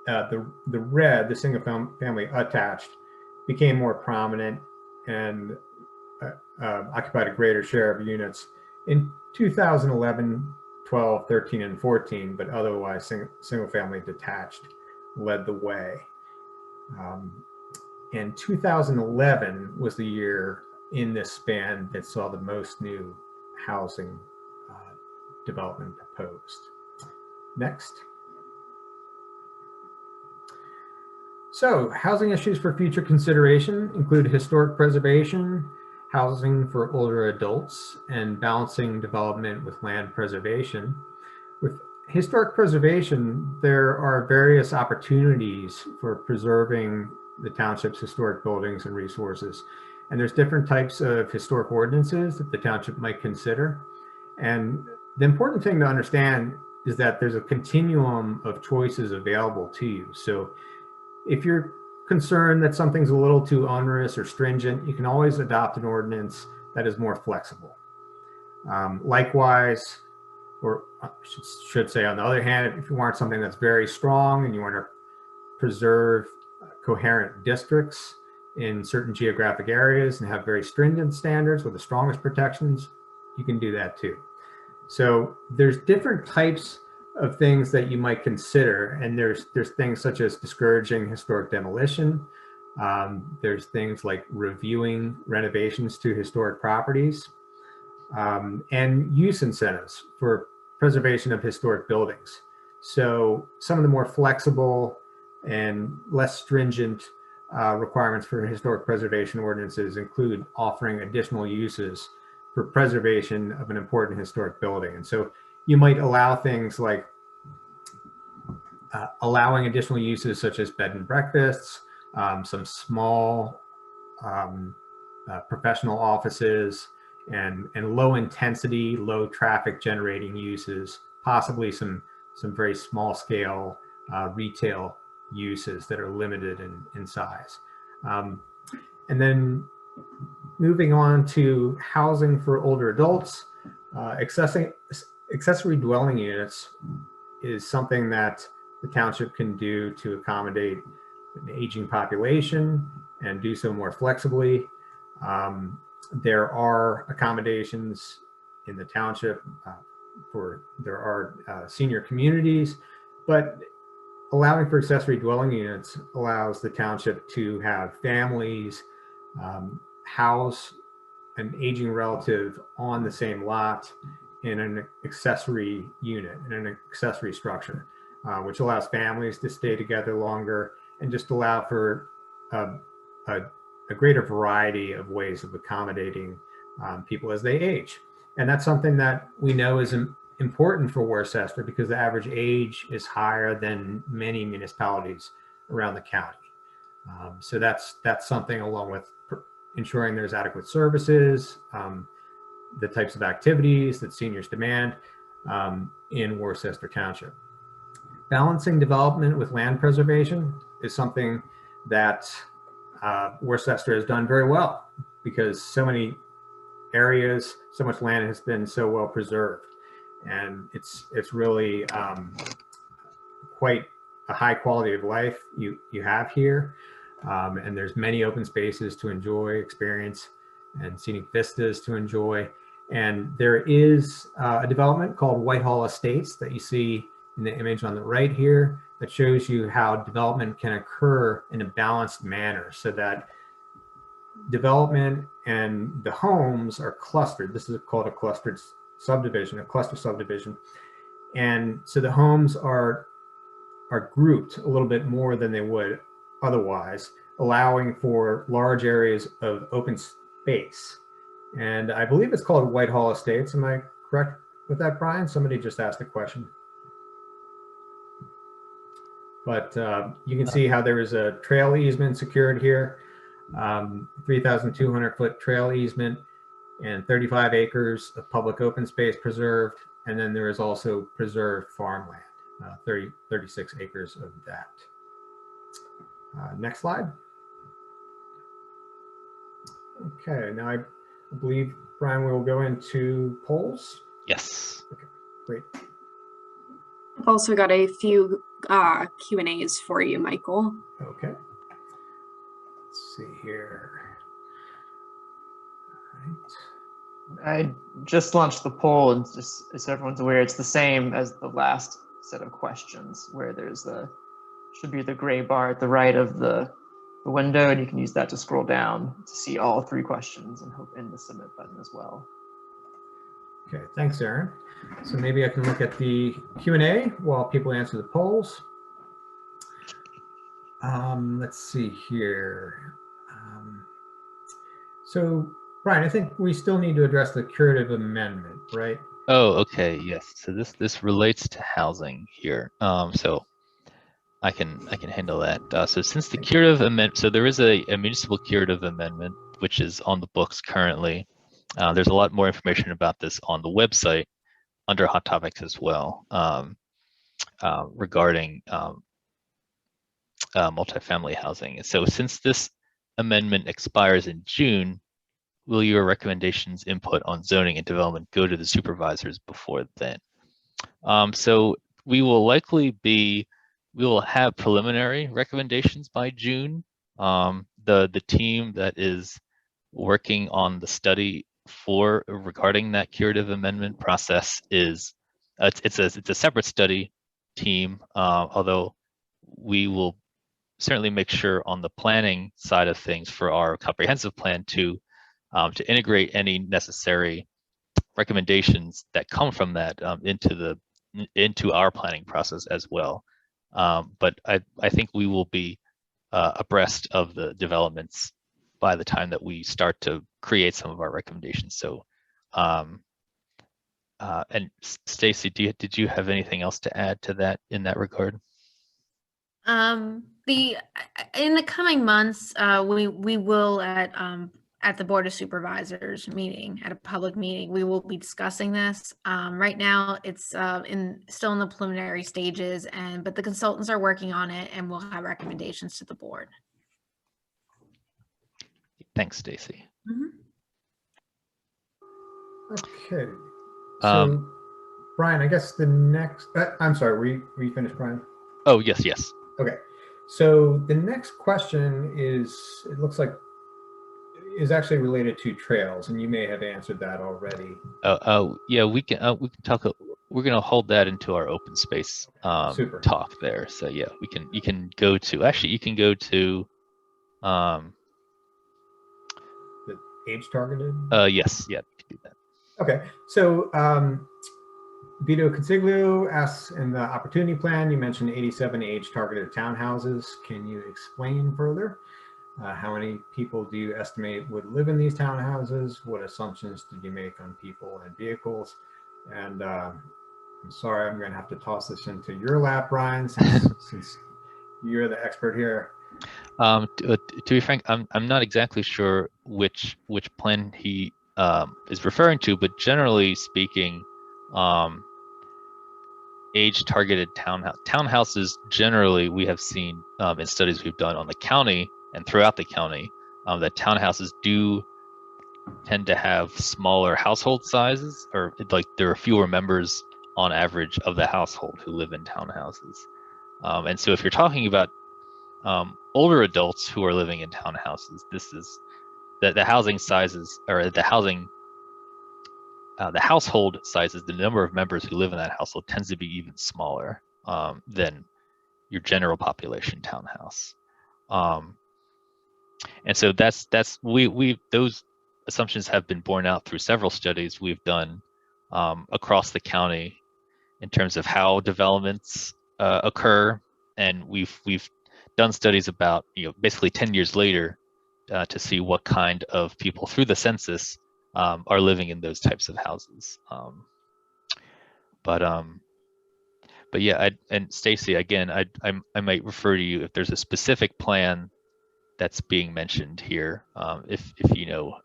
the red, the single family attached, became more prominent and occupied a greater share of units in 2011, 12, 13, and 14, but otherwise single family detached led the way. And 2011 was the year in this span that saw the most new housing development proposed. Next. So housing issues for future consideration include historic preservation, housing for older adults, and balancing development with land preservation. With historic preservation, there are various opportunities for preserving the township's historic buildings and resources. And there's different types of historic ordinances that the township might consider. And the important thing to understand is that there's a continuum of choices available to you. So if you're concerned that something's a little too onerous or stringent, you can always adopt an ordinance that is more flexible. Likewise, or I should say on the other hand, if you want something that's very strong and you want to preserve coherent districts in certain geographic areas and have very stringent standards with the strongest protections, you can do that too. So there's different types of things that you might consider, and there's things such as discouraging historic demolition. There's things like reviewing renovations to historic properties, and use incentives for preservation of historic buildings. So some of the more flexible and less stringent requirements for historic preservation ordinances include offering additional uses for preservation of an important historic building. And so you might allow things like allowing additional uses such as bed and breakfasts, some small professional offices, and low intensity, low traffic generating uses, possibly some very small scale retail uses that are limited in size. And then moving on to housing for older adults, accessory dwelling units is something that the township can do to accommodate an aging population and do so more flexibly. There are accommodations in the township there are senior communities, but allowing for accessory dwelling units allows the township to have families house an aging relative on the same lot in an accessory unit, in an accessory structure, which allows families to stay together longer and just allow for a greater variety of ways of accommodating people as they age. And that's something that we know is important for Worcester because the average age is higher than many municipalities around the county. So that's something, along with ensuring there's adequate services, the types of activities that seniors demand in Worcester Township. Balancing development with land preservation is something that Worcester has done very well because so many areas, so much land has been so well preserved, and it's really quite a high quality of life you have here, and there's many open spaces to enjoy, experience, and scenic vistas to enjoy. And there is a development called Whitehall Estates that you see in the image on the right here that shows you how development can occur in a balanced manner so that development and the homes are clustered. This is called a clustered subdivision, a cluster subdivision. And so the homes are grouped a little bit more than they would otherwise, allowing for large areas of open space. And I believe it's called Whitehall Estates. Am I correct with that, Brian? Somebody just asked a question. But you can see how there is a trail easement secured here, 3,200 foot trail easement and 35 acres of public open space preserved. And then there is also preserved farmland, 36 acres of that. Next slide. Okay, now I believe, Brian, we will go into polls. Yes. Okay, great. I've also got a few Q&As for you, Michael. Okay. Let's see here. All right. I just launched the poll, and just so everyone's aware, it's the same as the last set of questions, where there's should be the gray bar at the right of the window, and you can use that to scroll down to see all 3 questions and the submit button as well. Okay, thanks, Aaron. So maybe I can look at the Q&A while people answer the polls. Let's see here. So, Brian, I think we still need to address the curative amendment, right? Oh, okay, yes. So this relates to housing here. So I can handle that. So since the curative amendment, so there is a municipal curative amendment which is on the books currently. There's a lot more information about this on the website under hot topics as well, regarding multifamily housing. And so since this amendment expires in June, will your recommendations, input on zoning and development go to the supervisors before then? So we will likely be we will have preliminary recommendations by June. The team that is working on the study for regarding that curative amendment process is it's a separate study team, although we will certainly make sure on the planning side of things for our comprehensive plan to integrate any necessary recommendations that come from that into our planning process as well. But I think we will be abreast of the developments by the time that we start to create some of our recommendations. So, and Stacy, did you have anything else to add to that in that regard? In the coming months, we will at the Board of Supervisors meeting, at a public meeting, we will be discussing this. Right now, it's still in the preliminary stages, but the consultants are working on it, and we'll have recommendations to the board. Thanks, Stacy. Okay. So, Brian, I guess the next, I'm sorry, were you finished, Brian? Oh, yes. Okay. So the next question is, it looks like, is actually related to trails, and you may have answered that already. Yeah, we can talk. We're going to hold that into our open space Super. talk there. So yeah, you can go to The age targeted? Yes, yeah, you can do that. Okay, so Vito Consiglio asks, in the opportunity plan, you mentioned 87 age-targeted townhouses. Can you explain further? How many people do you estimate would live in these townhouses? What assumptions did you make on people and vehicles? And I'm sorry, I'm going to have to toss this into your lap, Brian, since you're the expert here. To be frank, I'm not exactly sure which plan he is referring to, but generally speaking, age-targeted townhouses generally we have seen in studies we've done on the county and throughout the county that townhouses do tend to have smaller household sizes, or like there are fewer members on average of the household who live in townhouses. And so if you're talking about older adults who are living in townhouses, this is the housing sizes, or the household sizes, the number of members who live in that household tends to be even smaller than your general population townhouse. And so those assumptions have been borne out through several studies we've done across the county in terms of how developments occur, and we've done studies about basically 10 years later to see what kind of people through the census are living in those types of houses. But yeah, and Stacy, again, I might refer to you if there's a specific plan that's being mentioned here, if you know,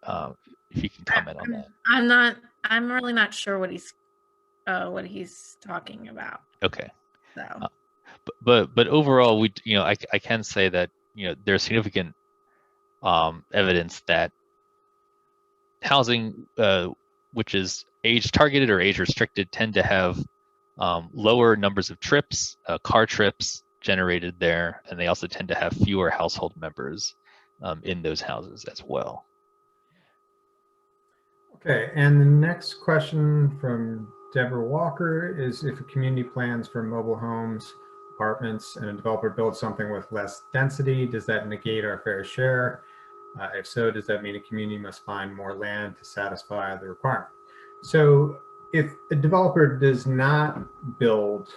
if you can comment on that. I'm really not sure what he's talking about. Okay. So. But overall, I can say that there's significant evidence that housing which is age targeted or age restricted tend to have lower numbers of trips, car trips generated there, and they also tend to have fewer household members in those houses as well. Okay, and the next question from Deborah Walker is, if a community plans for mobile homes, apartments, and a developer builds something with less density, does that negate our fair share? If so, does that mean a community must find more land to satisfy the requirement? So if a developer does not build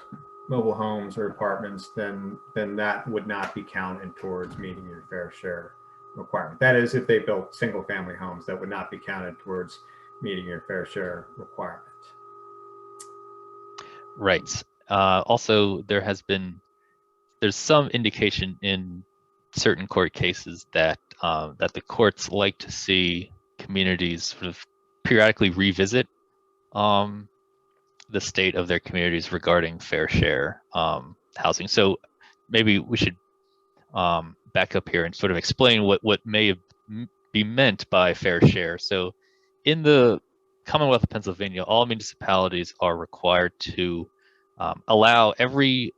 mobile homes or apartments, then that would not be counted towards meeting your fair share requirement. That is, if they built single family homes, that would not be counted towards meeting your fair share requirement. Right. Also, there's some indication in certain court cases that the courts like to see communities sort of periodically revisit the state of their communities regarding fair share housing. So maybe we should back up here and sort of explain what may be meant by fair share. So in the Commonwealth of Pennsylvania, all municipalities are required to allow every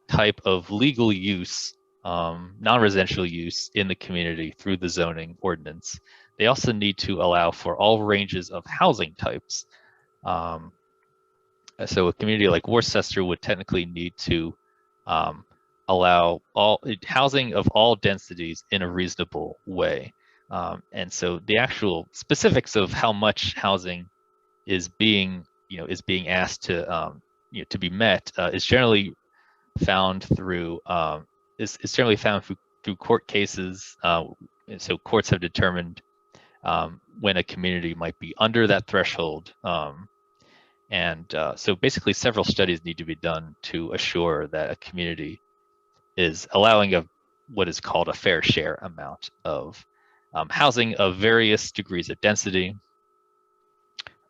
type of legal use, non-residential use in the community through the zoning ordinance. They also need to allow for all ranges of housing types. So a community like Worcester would technically need to allow all housing of all densities in a reasonable way. And so the actual specifics of how much housing is being asked to to be met is generally found through through court cases. So courts have determined when a community might be under that threshold. So basically several studies need to be done to assure that a community is allowing what is called a fair share amount of housing of various degrees of density,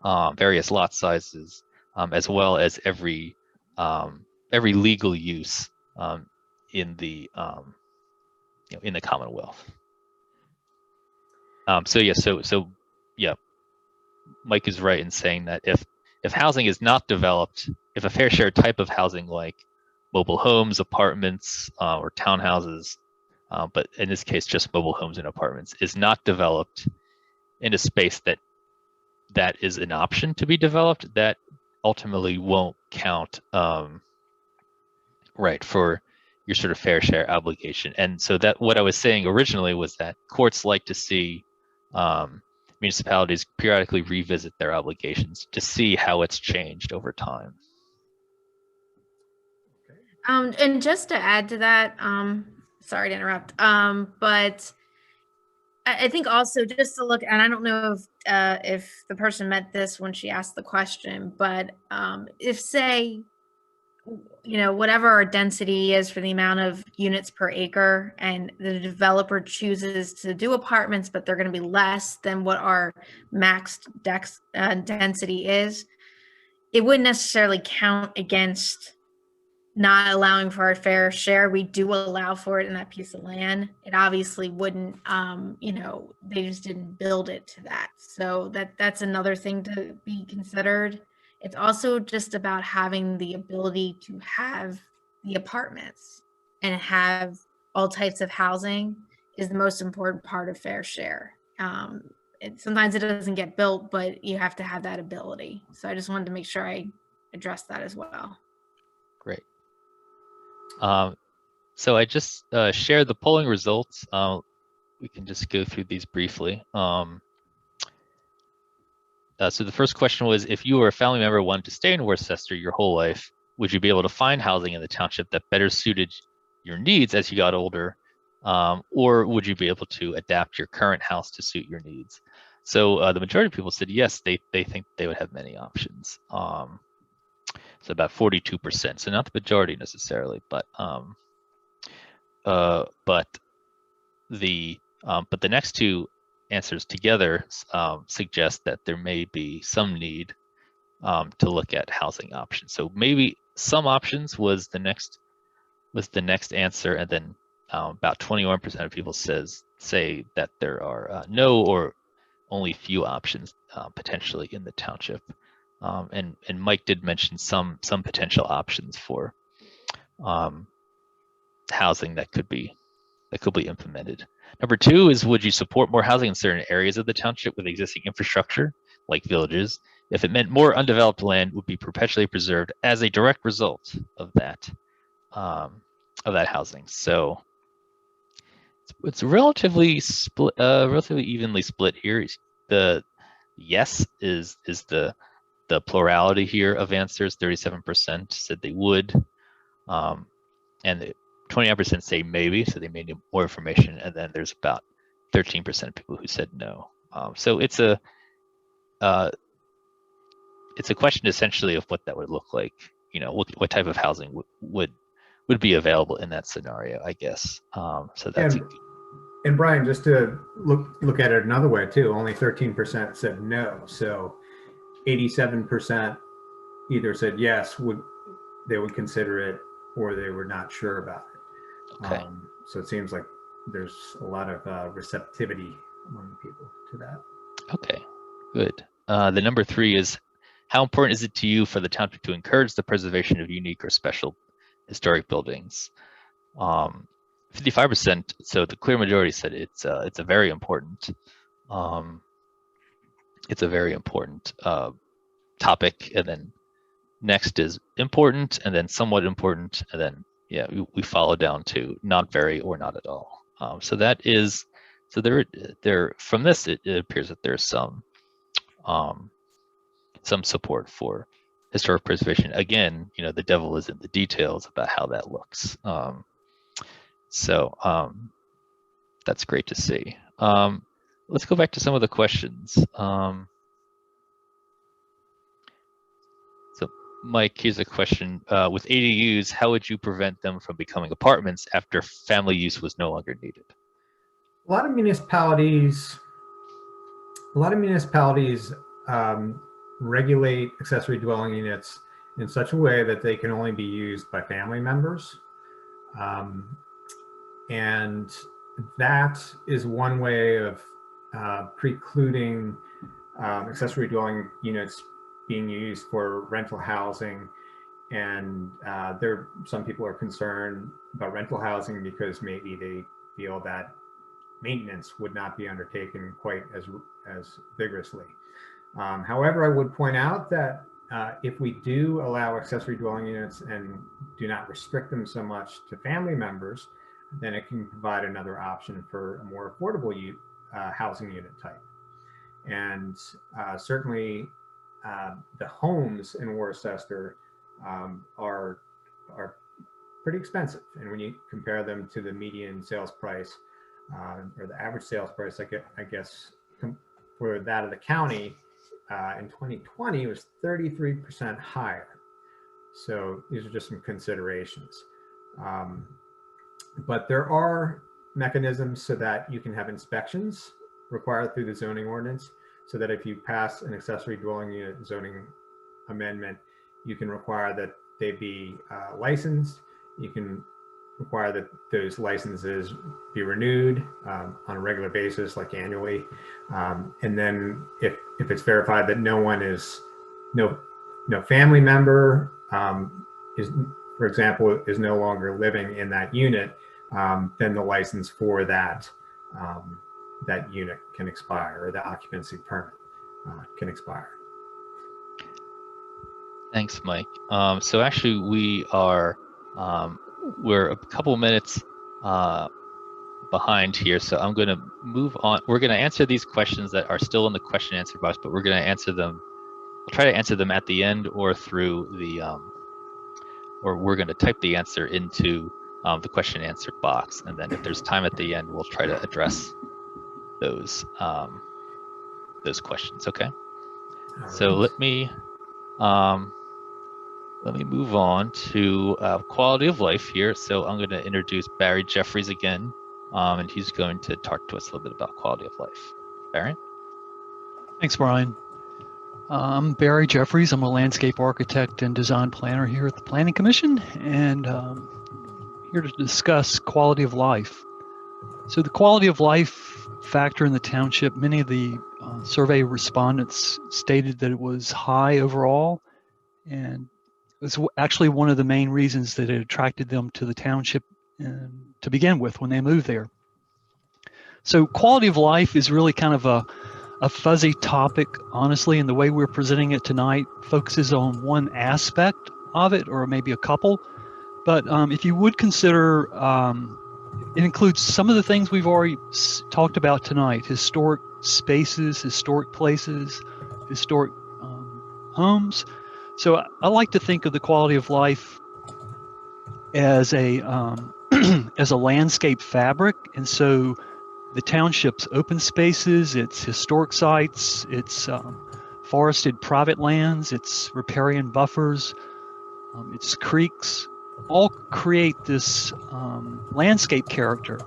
various lot sizes, as well as every legal use in the in the Commonwealth. So Mike is right in saying that if housing is not developed, if a fair share type of housing like mobile homes, apartments, or townhouses, but in this case just mobile homes and apartments, is not developed in a space that is an option to be developed, that ultimately won't count right for your sort of fair share obligation. And so that what I was saying originally was that courts like to see municipalities periodically revisit their obligations to see how it's changed over time. And just to add to that, sorry to interrupt, but I think also just to look, and I don't know if the person meant this when she asked the question, but if say, whatever our density is for the amount of units per acre, and the developer chooses to do apartments, but they're going to be less than what our maxed density is, it wouldn't necessarily count against not allowing for our fair share. We do allow for it in that piece of land. It obviously wouldn't, they just didn't build it to that. So that's another thing to be considered. It's also just about having the ability to have the apartments and have all types of housing is the most important part of fair share. Sometimes it doesn't get built, but you have to have that ability. So I just wanted to make sure I addressed that as well. Great. So I just shared the polling results. We can just go through these briefly. So the first question was, if you or a family member wanted to stay in Worcester your whole life, would you be able to find housing in the township that better suited your needs as you got older? Or would you be able to adapt your current house to suit your needs? So the majority of people said yes, they think they would have many options. So about 42%, so not the majority necessarily, but the next two answers together suggest that there may be some need to look at housing options. So maybe some options was the next answer, and then about 21% of people say that there are no or only few options potentially in the township. And Mike did mention some potential options for housing that could be implemented. Number two is, would you support more housing in certain areas of the township with existing infrastructure, like villages, if it meant more undeveloped land would be perpetually preserved as a direct result of that housing? So it's relatively split, relatively evenly split here. The yes is the plurality here of answers. 37% said they would, and 29% say maybe, so they may need more information, and then there's about 13% of people who said no. So it's a question essentially of what that would look like. What type of housing would be available in that scenario, I guess. So that's and Brian, just to look at it another way too, only 13% said no. So 87% either said yes, they would consider it, or they were not sure about it. Okay. So it seems like there's a lot of receptivity among people to that. Okay, good. The number three is, how important is it to you for the township to encourage the preservation of unique or special historic buildings. 55%, so the clear majority said it's a very important topic, and then next is important, and then somewhat important, and then yeah, we follow down to not very or not at all. So that is, so there from this it appears that there's some support for historic preservation. Again, you know, the devil is in the details about how that looks. That's great to see. Let's go back to some of the questions. So Mike, here's a question. With ADUs, how would you prevent them from becoming apartments after family use was no longer needed? A lot of municipalities regulate accessory dwelling units in such a way that they can only be used by family members. And that is one way of precluding accessory dwelling units being used for rental housing. And some people are concerned about rental housing because maybe they feel that maintenance would not be undertaken quite as vigorously. However, I would point out that if we do allow accessory dwelling units and do not restrict them so much to family members, then it can provide another option for a more affordable housing unit type. And certainly the homes in Worcester are pretty expensive. And when you compare them to the median sales price or the average sales price, I guess for that of the county in 2020 was 33% higher. So these are just some considerations. But there are mechanisms so that you can have inspections required through the zoning ordinance, so that if you pass an accessory dwelling unit zoning amendment, you can require that they be licensed. You can require that those licenses be renewed on a regular basis, like annually. And then if it's verified that no family member is, for example, is no longer living in that unit, then the license for that unit can expire, or the occupancy permit can expire. Thanks, Mike. So actually we're a couple minutes behind here, so I'm going to move on. We're going to answer these questions that are still in the question answer box, but we're going to answer them. We'll try to answer them at the end or through the, or we're going to type the answer into the question answer box, and then if there's time at the end, we'll try to address those questions. Okay. All So right. let me move on to quality of life here. So I'm going to introduce Barry Jeffries again, and he's going to talk to us a little bit about quality of life. Barry? Thanks, Brian. I'm Barry Jeffries. I'm a landscape architect and design planner here at the Planning Commission, and here to discuss quality of life. So the quality of life factor in the township, many of the survey respondents stated that it was high overall, and it was actually one of the main reasons that it attracted them to the township to begin with when they moved there. So quality of life is really kind of a fuzzy topic, honestly, and the way we're presenting it tonight focuses on one aspect of it, or maybe a couple. But if you would consider, it includes some of the things we've already talked about tonight: historic spaces, historic places, historic homes. So I like to think of the quality of life as a as a landscape fabric, and so the township's open spaces, its historic sites, its forested private lands, its riparian buffers, its creeks, all create this landscape character,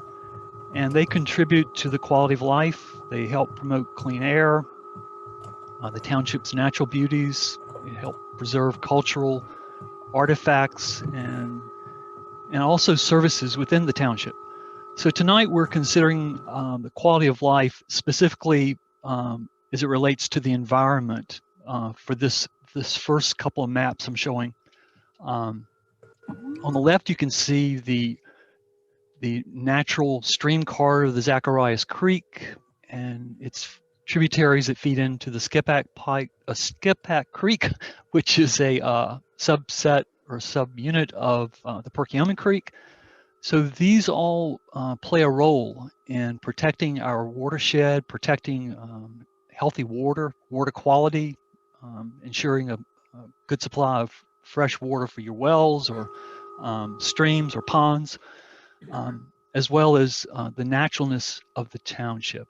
and they contribute to the quality of life. They help promote clean air, the township's natural beauties, help preserve cultural artifacts, and also services within the township. So tonight we're considering the quality of life specifically as it relates to the environment for this first couple of maps I'm showing. On the left, you can see the natural stream corridor of the Zacharias Creek and its tributaries that feed into the Skippack Creek, which is a subset or subunit of the Perkiomen Creek. So these all play a role in protecting our watershed, protecting healthy water quality, ensuring a good supply of fresh water for your wells or streams or ponds, as well as the naturalness of the township.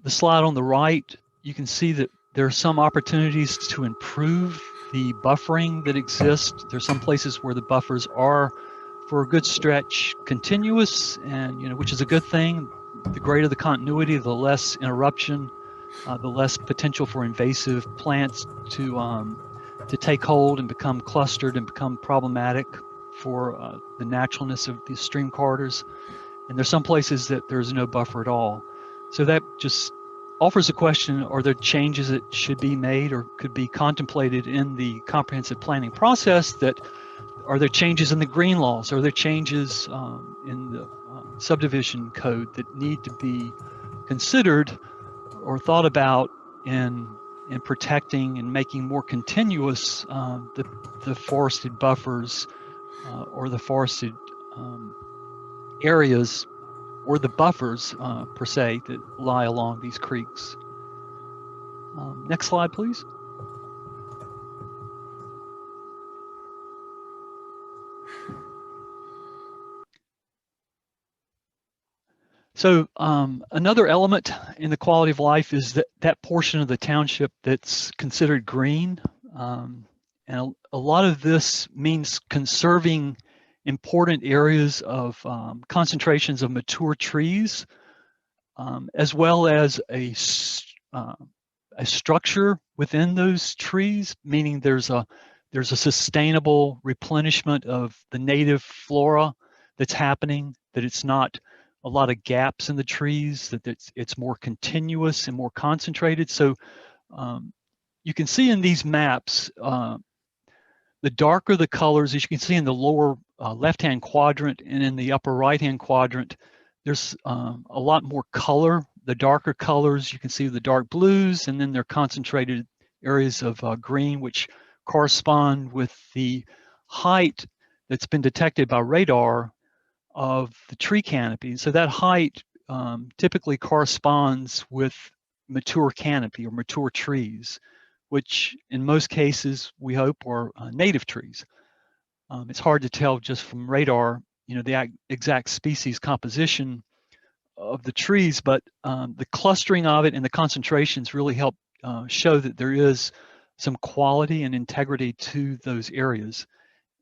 The slide on the right, you can see that there are some opportunities to improve the buffering that exists. There's some places where the buffers are, for a good stretch, continuous, and which is a good thing. The greater the continuity, the less interruption, the less potential for invasive plants to take hold and become clustered and become problematic for the naturalness of the stream corridors. And there's some places that there's no buffer at all. So that just offers a question: are there changes that should be made or could be contemplated in the comprehensive planning process? Are there changes in the green laws? Are there changes in the subdivision code that need to be considered or thought about in protecting and making more continuous the forested buffers or the forested areas or the buffers per se that lie along these creeks? Next slide, please. So another element in the quality of life is that portion of the township that's considered green. And a lot of this means conserving important areas of concentrations of mature trees, as well as a structure within those trees, meaning there's a sustainable replenishment of the native flora that's happening, that it's not a lot of gaps in the trees, that it's more continuous and more concentrated. So you can see in these maps, the darker the colors, as you can see in the lower left-hand quadrant and in the upper right-hand quadrant, there's a lot more color. The darker colors, you can see the dark blues, and then they're concentrated areas of green, which correspond with the height that's been detected by radar of the tree canopy. So that height typically corresponds with mature canopy or mature trees, which in most cases we hope are native trees. It's hard to tell just from radar, the exact species composition of the trees, but the clustering of it and the concentrations really help show that there is some quality and integrity to those areas,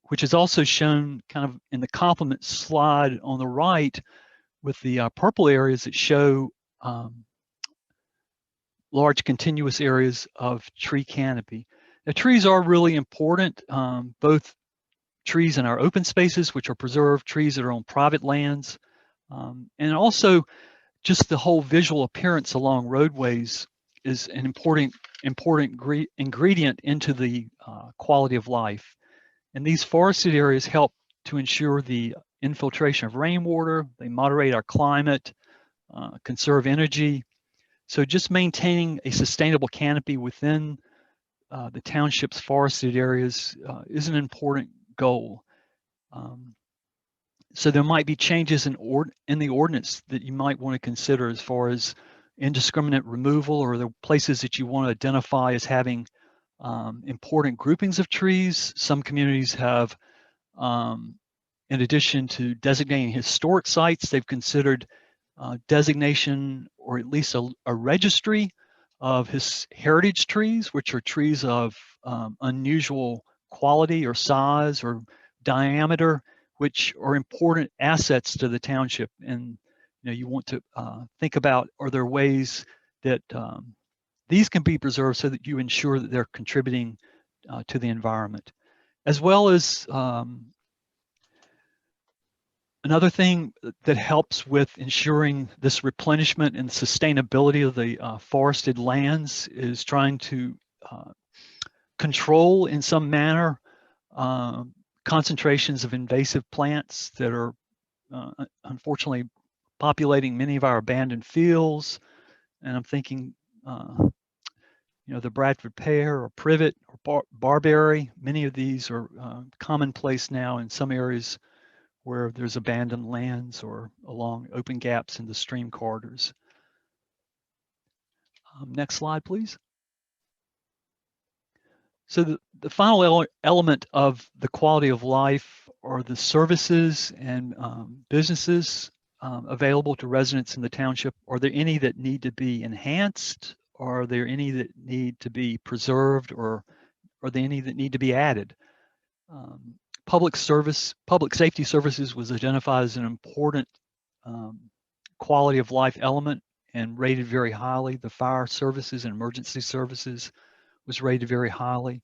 which is also shown kind of in the complement slide on the right with the purple areas that show large continuous areas of tree canopy. Now, trees are really important, both trees in our open spaces, which are preserved, trees that are on private lands, and also just the whole visual appearance along roadways is an important ingredient into the quality of life. And these forested areas help to ensure the infiltration of rainwater, they moderate our climate, conserve energy. So just maintaining a sustainable canopy within the township's forested areas is an important goal. So there might be changes in the ordinance that you might want to consider as far as indiscriminate removal, or the places that you want to identify as having important groupings of trees. Some communities have, in addition to designating historic sites, they've considered designation or at least a registry of heritage trees, which are trees of unusual quality or size or diameter, which are important assets to the township. And you want to think about, are there ways that these can be preserved so that you ensure that they're contributing to the environment, as well as another thing that helps with ensuring this replenishment and sustainability of the forested lands is trying to control in some manner concentrations of invasive plants that are unfortunately populating many of our abandoned fields. And I'm thinking, the Bradford pear or privet or barberry. Many of these are commonplace now in some areas where there's abandoned lands or along open gaps in the stream corridors. Next slide, please. So the final element of the quality of life are the services and businesses available to residents in the township. Are there any that need to be enhanced? Are there any that need to be preserved, or are there any that need to be added? Public safety services was identified as an important quality of life element and rated very highly. The fire services and emergency services was rated very highly,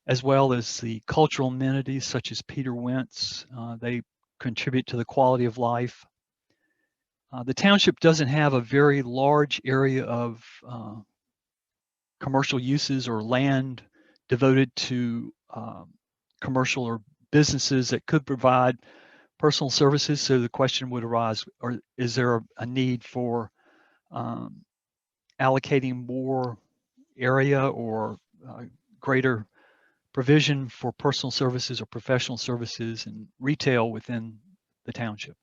as well as the cultural amenities such as Peter Wentz. They contribute to the quality of life. The township doesn't have a very large area of commercial uses or land devoted to commercial or businesses that could provide personal services. So the question would arise, or is there a need for allocating more area or greater provision for personal services or professional services and retail within the township?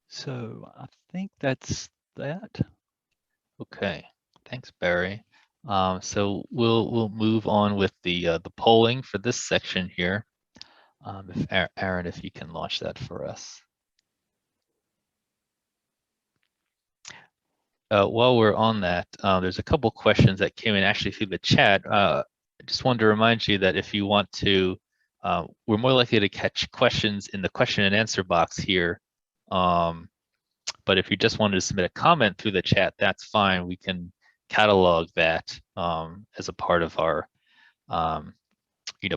So I think that's that. Okay, thanks, Barry. So we'll move on with the polling for this section here. If Aaron, if you can launch that for us. While we're on that, there's a couple questions that came in actually through the chat. I just wanted to remind you that if you want to, we're more likely to catch questions in the question and answer box here. But if you just wanted to submit a comment through the chat, that's fine. We can catalog that as a part of our,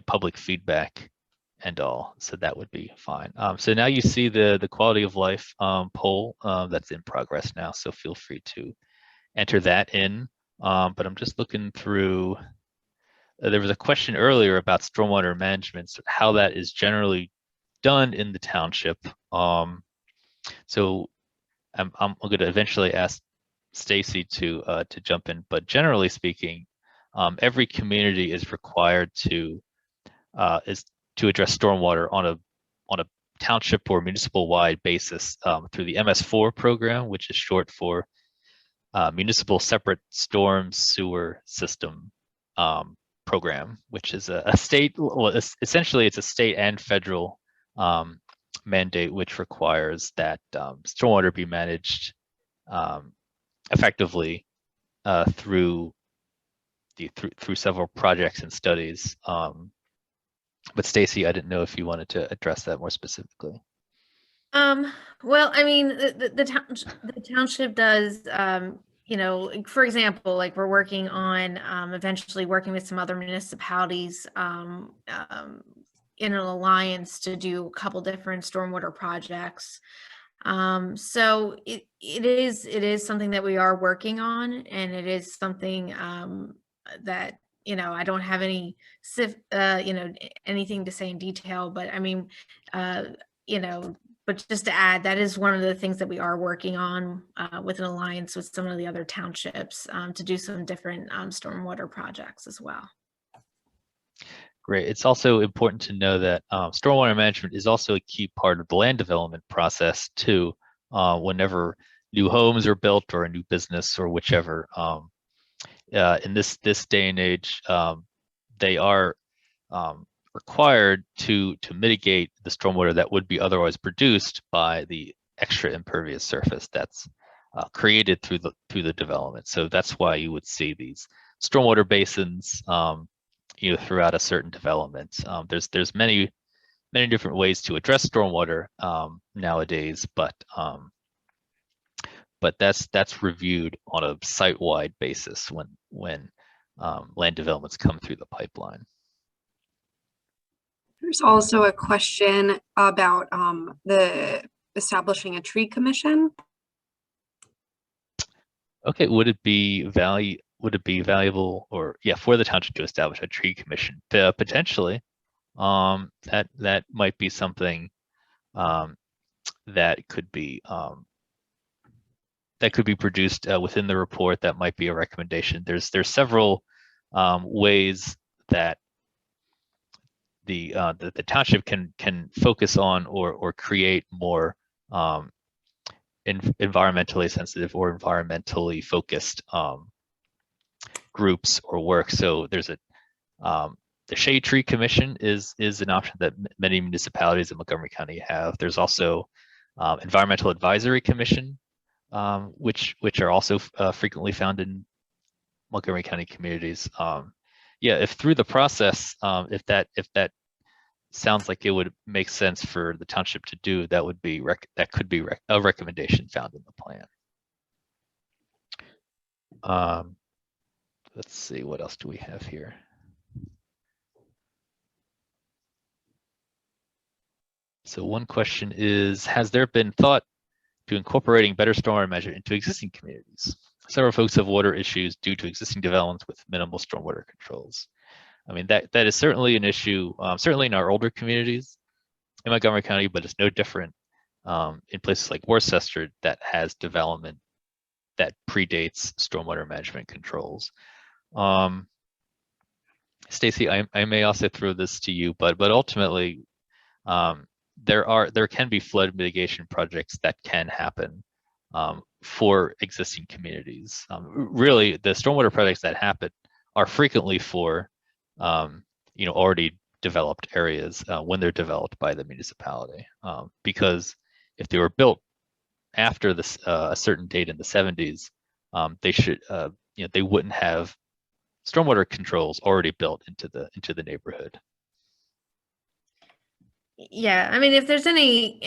public feedback and all. So that would be fine. So now you see the quality of life poll that's in progress now. So feel free to enter that in. But I'm just looking through. There was a question earlier about stormwater management, so how that is generally done in the township. So I'm going to eventually ask Stacy to jump in, but generally speaking, every community is required to address stormwater on a township or municipal wide basis through the MS4 program, which is short for Municipal Separate Storm Sewer System program, which is a state. Well, essentially, it's a state and federal mandate which requires that stormwater be managed effectively through several projects and studies. But Stacy, I didn't know if you wanted to address that more specifically. Well, I mean, the township does, for example, like we're working on eventually working with some other municipalities in an alliance to do a couple different stormwater projects. So it is something that we are working on, and it is something that I don't have any anything to say in detail, but I mean, but just to add, that is one of the things that we are working on with an alliance with some of the other townships to do some different stormwater projects as well. Great. It's also important to know that stormwater management is also a key part of the land development process too. Whenever new homes are built or a new business or whichever, in this day and age, they are required to mitigate the stormwater that would be otherwise produced by the extra impervious surface that's created through the development. So that's why you would see these stormwater basins throughout a certain development. There's many different ways to address stormwater nowadays, but that's reviewed on a site-wide basis when land developments come through the pipeline. There's also a question about the establishing a tree commission. Okay, would it be valuable, or for the township to establish a tree commission? Potentially. that might be something that could be produced within the report. That might be a recommendation. There's several ways that the township can focus on or create more environmentally sensitive or environmentally focused groups or work. So there's the Shade Tree Commission is an option that many municipalities in Montgomery County have. There's also Environmental Advisory Commission, which are also frequently found in Montgomery County communities. Yeah, if through the process, if that sounds like it would make sense for the township to do, that would be that could be a recommendation found in the plan. Let's see, what else do we have here? So one question is, has there been thought to incorporating better stormwater management into existing communities? Several folks have water issues due to existing developments with minimal stormwater controls. I mean, that is certainly an issue, certainly in our older communities in Montgomery County, but it's no different in places like Worcester that has development that predates stormwater management controls. Stacy, I may also throw this to you, but ultimately, there can be flood mitigation projects that can happen for existing communities. Really, the stormwater projects that happen are frequently for already developed areas when they're developed by the municipality. Because if they were built after this a certain date in the 70s, they should they wouldn't have stormwater controls already built into the neighborhood. Yeah, I mean, if there's any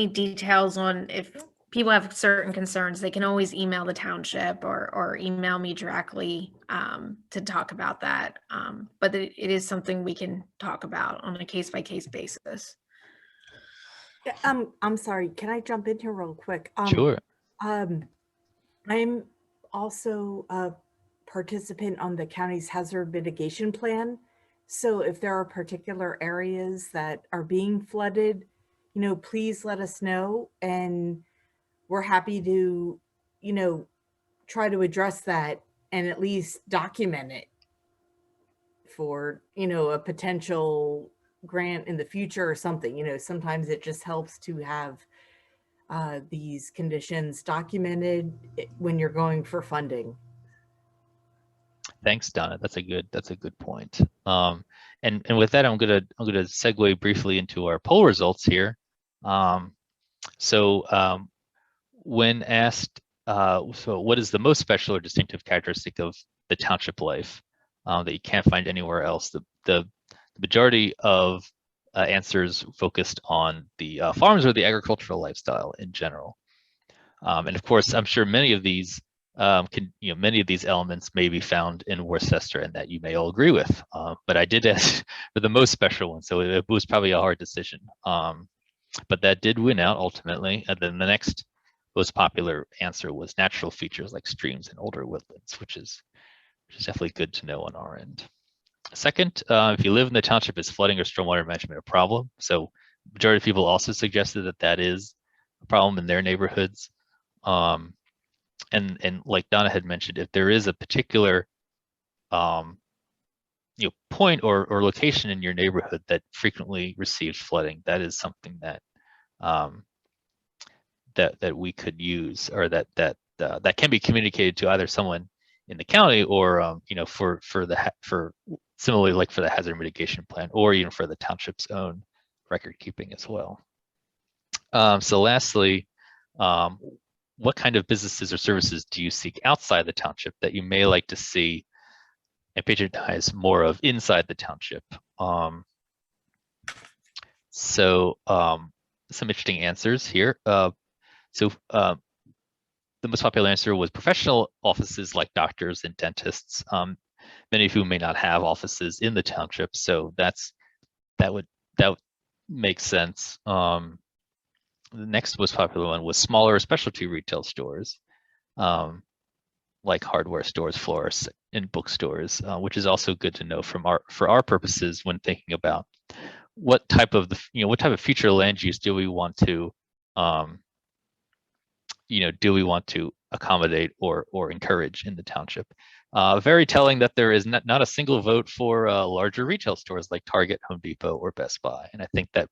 details on if people have certain concerns, they can always email the township or email me directly to talk about that. But it is something we can talk about on a case-by-case basis. I'm sorry, can I jump in here real quick? Sure. I'm also a participant on the county's hazard mitigation plan. So if there are particular areas that are being flooded, please let us know, and we're happy to, try to address that and at least document it for, a potential grant in the future or something. Sometimes it just helps to have these conditions documented when you're going for funding. Thanks, Donna. That's a good point. And with that, I'm gonna segue briefly into our poll results here. When asked, so what is the most special or distinctive characteristic of the township life that you can't find anywhere else? The majority of answers focused on the farms or the agricultural lifestyle in general. And of course, I'm sure many of these many of these elements may be found in Worcester and that you may all agree with. But I did ask for the most special one, so it was probably a hard decision. But that did win out ultimately. And then the next most popular answer was natural features like streams and older woodlands, which is definitely good to know on our end. Second, if you live in the township, is flooding or stormwater management a problem? So majority of people also suggested that is a problem in their neighborhoods. And like Donna had mentioned, if there is a particular point or location in your neighborhood that frequently receives flooding, that is something that that we could use, or that can be communicated to either someone in the county or for similarly like for the hazard mitigation plan, or even for the township's own record keeping as well. So lastly, what kind of businesses or services do you seek outside the township that you may like to see and patronize more of inside the township? Some interesting answers here. The most popular answer was professional offices like doctors and dentists, many of whom may not have offices in the township, so that would make sense. The next most popular one was smaller specialty retail stores, like hardware stores, florists, and bookstores, which is also good to know for our purposes when thinking about what type of future land use do we want to accommodate or encourage in the township. Very telling that there is not a single vote for larger retail stores like Target, Home Depot, or Best Buy. And I think that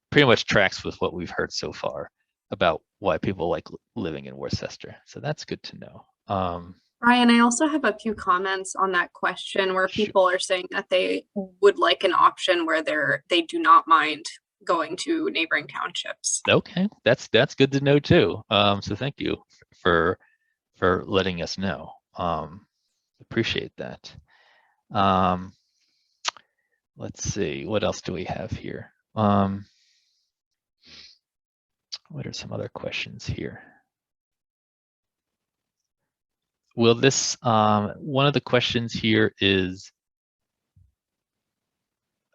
pretty much tracks with what we've heard so far about why people like living in Worcester. So that's good to know. Brian, I also have a few comments on that question where Sure. people are saying that they would like an option where they do not mind going to neighboring townships. Okay, that's good to know too. So thank you for letting us know. Appreciate that. Let's see, what else do we have here? What are some other questions here? Will this, one of the questions here is,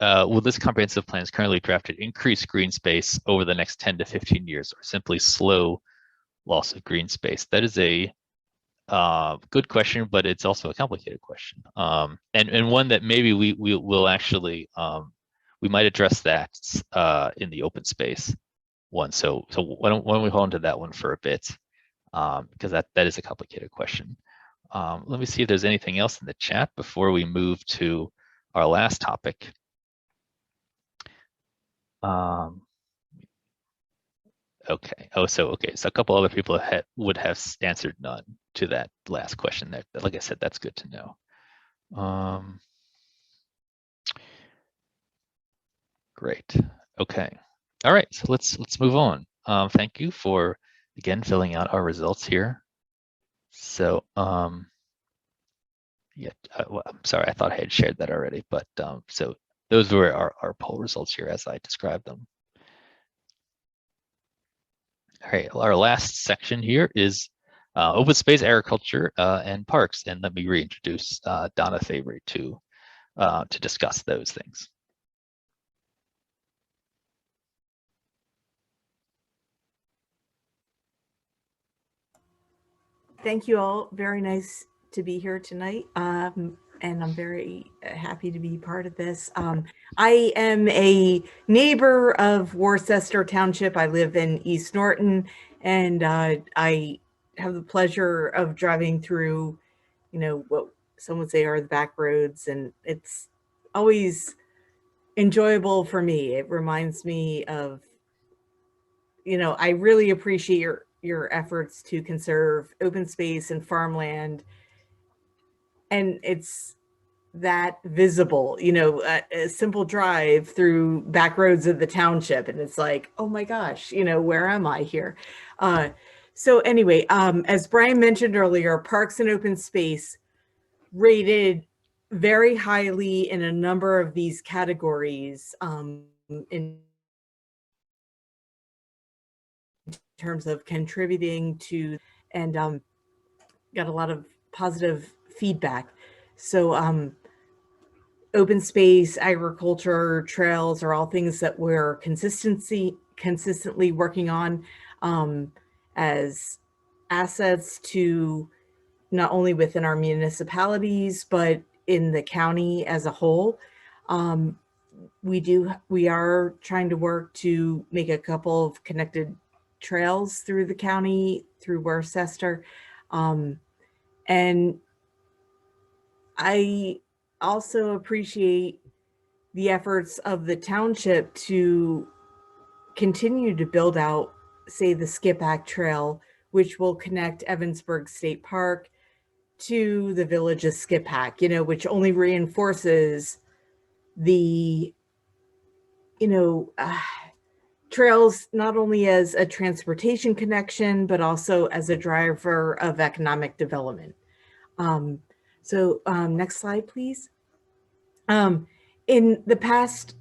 will this comprehensive plan is currently drafted increase green space over the next 10 to 15 years or simply slow loss of green space? That is a good question, but it's also a complicated question. And one that maybe we will actually, we might address that in the open space one. So why don't we hold on to that one for a bit, because that is a complicated question. Let me see if there's anything else in the chat before we move to our last topic. Okay. So a couple other people would have answered none to that last question. That, like I said, that's good to know. Great. Okay. All right. So let's move on. Thank you for again filling out our results here. So yeah. Well, I'm sorry. I thought I had shared that already, but so those were our poll results here as I described them. All right, our last section here is open space, agriculture, and parks. And let me reintroduce Donna Fabry to discuss those things. Thank you all. Very nice to be here tonight. And I'm very happy to be part of this. I am a neighbor of Worcester Township. I live in East Norton, and I have the pleasure of driving through, what some would say are the back roads, and it's always enjoyable for me. It reminds me of, I really appreciate your efforts to conserve open space and farmland, and it's that visible, a simple drive through back roads of the township, and it's like, oh my gosh, where am I here? So anyway, as Brian mentioned earlier, parks and open space rated very highly in a number of these categories, in terms of contributing to, and got a lot of positive feedback. So open space, agriculture, trails are all things that we're consistently working on as assets to not only within our municipalities, but in the county as a whole. We are trying to work to make a couple of connected trails through the county, through Worcester. And I also appreciate the efforts of the township to continue to build out, say, the Skip Back Trail, which will connect Evansburg State Park to the village of Skip Hack, which only reinforces the, trails not only as a transportation connection, but also as a driver of economic development. So next slide, please. In the past,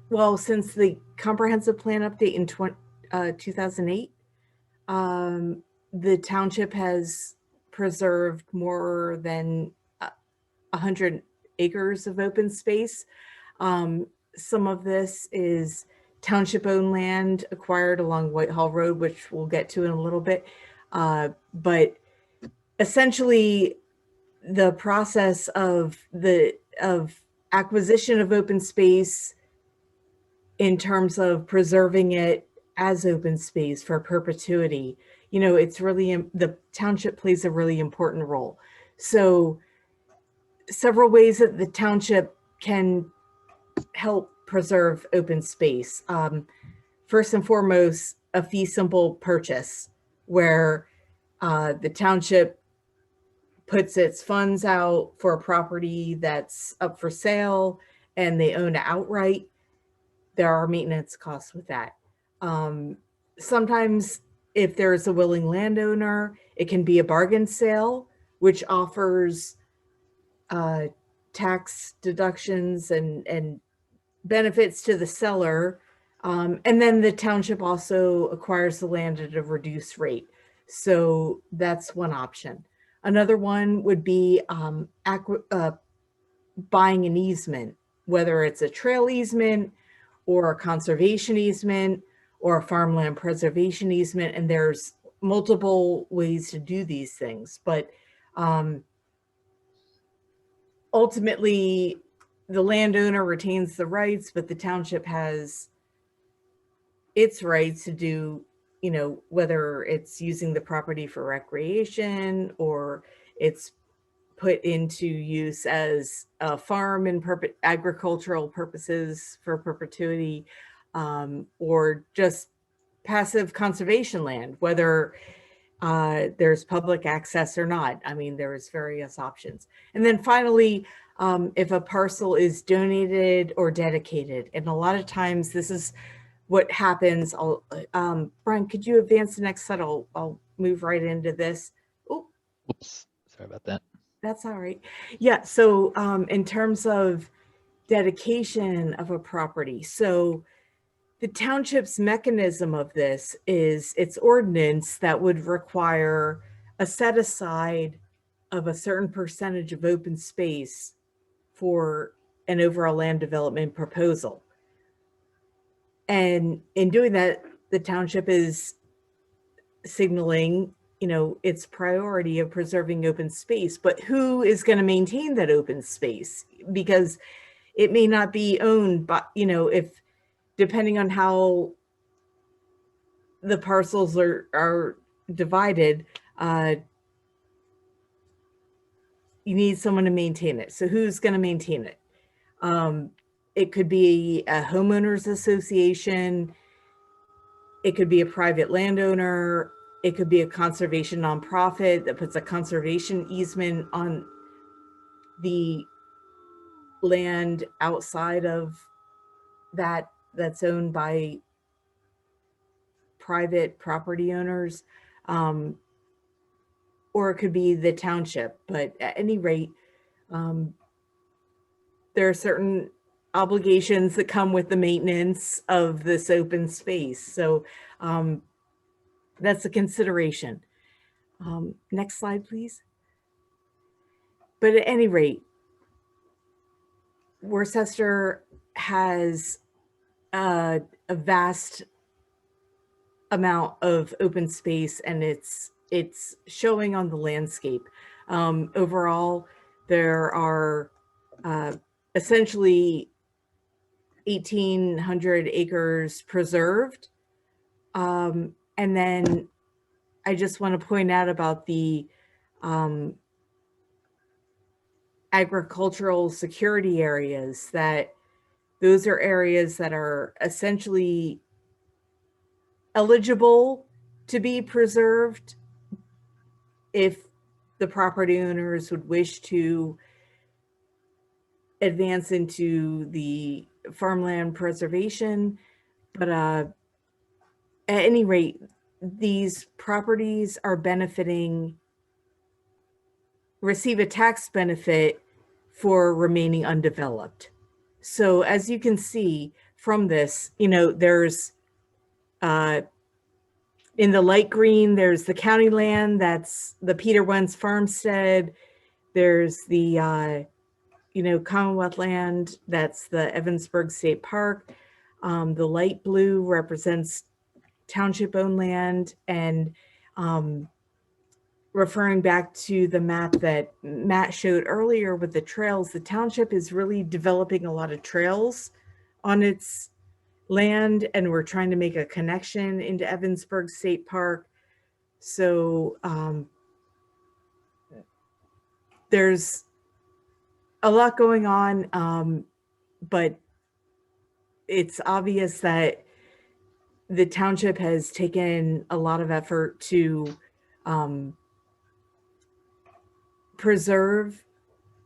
well, since the comprehensive plan update in 2008, the township has preserved more than 100 acres of open space. Some of this is township-owned land acquired along Whitehall Road, which we'll get to in a little bit. But essentially the process of acquisition of open space in terms of preserving it as open space for perpetuity. You know, it's really, the township plays a really important role. So several ways that the township can help preserve open space. First and foremost, a fee simple purchase where the township puts its funds out for a property that's up for sale and they own it outright. There are maintenance costs with that. Sometimes if there's a willing landowner, it can be a bargain sale, which offers tax deductions and benefits to the seller. And then the township also acquires the land at a reduced rate. So that's one option. Another one would be buying an easement, whether it's a trail easement or a conservation easement or a farmland preservation easement. And there's multiple ways to do these things. But ultimately, the landowner retains the rights, but the township has its rights to do, you know, whether it's using the property for recreation or it's put into use as a farm in agricultural purposes for perpetuity, or just passive conservation land, whether there's public access or not. I mean, there's various options. And then finally, if a parcel is donated or dedicated, and a lot of times this is what happens. Brian, could you advance the next slide? I'll move right into this. Oh, Oops, sorry about that. That's all right. Yeah, so in terms of dedication of a property, so the township's mechanism of this is its ordinance that would require a set aside of a certain percentage of open space for an overall land development proposal. And in doing that, the township is signaling, you know, its priority of preserving open space, but who is going to maintain that open space? Because it may not be owned by, you know, if depending on how the parcels are divided, you need someone to maintain it. So who's going to maintain it? It could be a homeowners association. It could be a private landowner. It could be a conservation nonprofit that puts a conservation easement on the land outside of that's owned by private property owners. Or it could be the township, but at any rate, there are certain obligations that come with the maintenance of this open space. So that's a consideration. Next slide, please. But at any rate, Worcester has a vast amount of open space, and it's showing on the landscape. Overall, there are essentially 1,800 acres preserved. And then I just want to point out about the agricultural security areas, that those are areas that are essentially eligible to be preserved if the property owners would wish to advance into the farmland preservation. But at any rate, these properties are receive a tax benefit for remaining undeveloped. So as you can see from this, you know, there's in the light green, there's the county land, that's the Peter Wentz farmstead. There's the Commonwealth land, that's the Evansburg State Park. The light blue represents township owned land, and referring back to the map that Matt showed earlier with the trails, the township is really developing a lot of trails on its land, and we're trying to make a connection into Evansburg State Park. So there's a lot going on, but it's obvious that the township has taken a lot of effort to preserve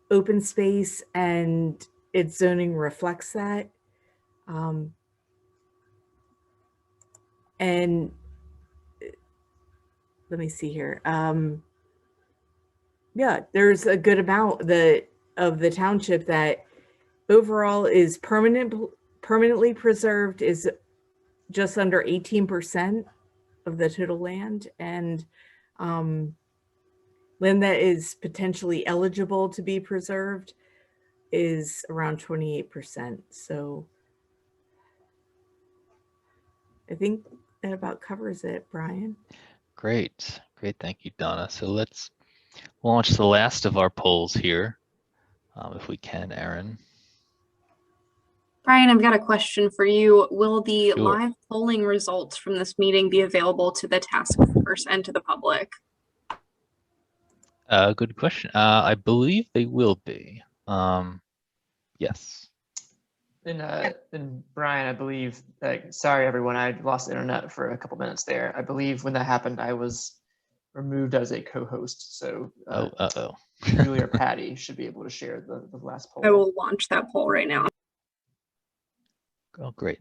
open space, and its zoning reflects that. And let me see here. Yeah, there's a good amount of the township that overall is permanently preserved, is just under 18% of the total land, and land that is potentially eligible to be preserved is around 28%. So I think that about covers it, Brian. Great, great, thank you, Donna. So let's launch the last of our polls here, if we can, Aaron. Brian, I've got a question for you. Will the Sure. live polling results from this meeting be available to the task force and to the public? Good question. I believe they will be. Yes. And Brian, I believe, sorry everyone, I lost internet for a couple minutes there. I believe when that happened, I was removed as a co-host. So Julie or Patty should be able to share the last poll. I will launch that poll right now. Oh, great.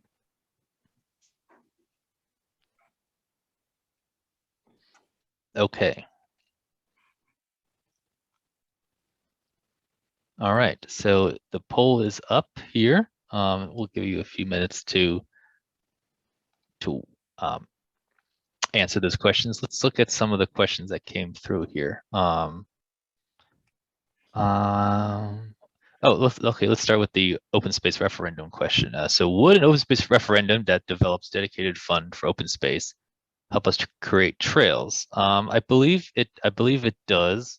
Okay. All right, so the poll is up here. We'll give you a few minutes to answer those questions. Let's look at some of the questions that came through here. Let's start with the open space referendum question. So would an open space referendum that develops dedicated fund for open space help us to create trails? I believe it does.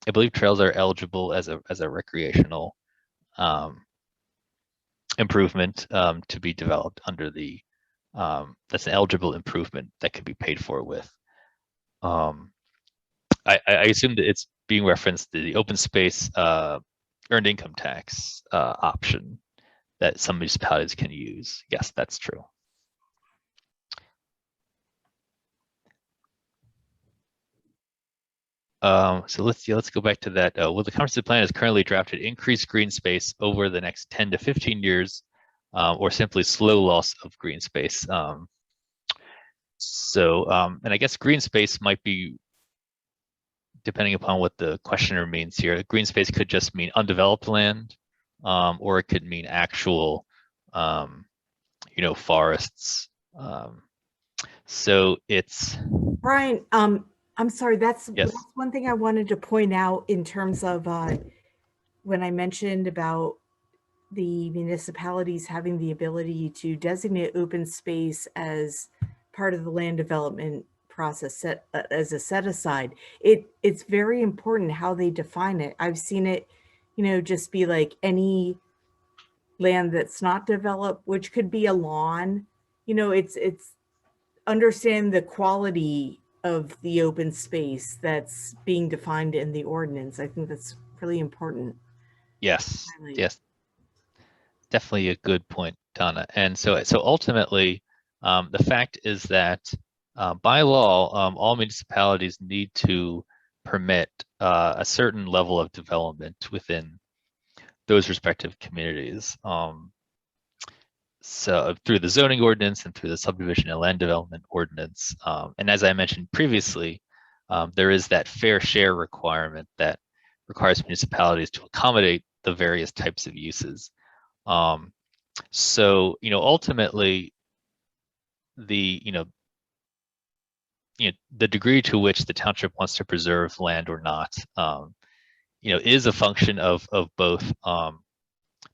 I believe trails are eligible as a recreational improvement to be developed under the that's an eligible improvement that can be paid for with. I assume that it's being referenced the open space earned income tax option that some municipalities can use. Yes, that's true. So let's go back to that. Well, the comprehensive plan is currently drafted increase green space over the next 10 to 15 years, or simply slow loss of green space. And I guess green space might be, depending upon what the questioner means here, green space could just mean undeveloped land, or it could mean actual, forests. So it's Brian, I'm sorry, that's one thing I wanted to point out in terms of when I mentioned about the municipalities having the ability to designate open space as part of the land development process as a set aside. It's very important how they define it. I've seen it, just be like any land that's not developed, which could be a lawn. It's understand the quality of the open space that's being defined in the ordinance. I think that's really important. Yes, yes, definitely a good point, Donna. And so ultimately, the fact is that by law, all municipalities need to permit a certain level of development within those respective communities. So through the zoning ordinance and through the subdivision and land development ordinance. And as I mentioned previously, there is that fair share requirement that requires municipalities to accommodate the various types of uses. So, ultimately, the degree to which the township wants to preserve land or not, is a function of both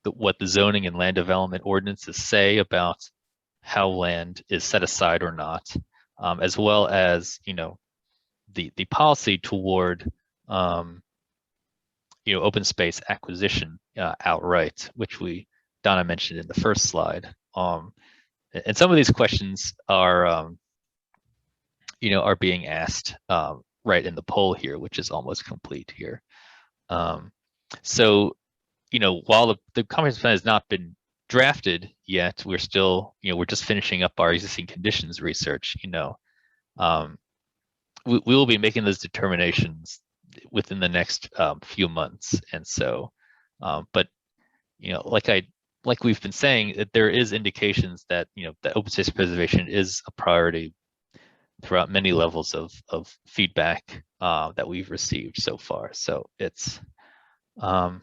what the zoning and land development ordinances say about how land is set aside or not, as well as the policy toward open space acquisition outright, which Donna mentioned in the first slide. And some of these questions are being asked right in the poll here, which is almost complete here. So, while the comprehensive plan has not been drafted yet, we're still, we're just finishing up our existing conditions research. We will be making those determinations within the next few months, and so, but like we've been saying, that there is indications that that open space preservation is a priority throughout many levels of feedback that we've received so far. So it's the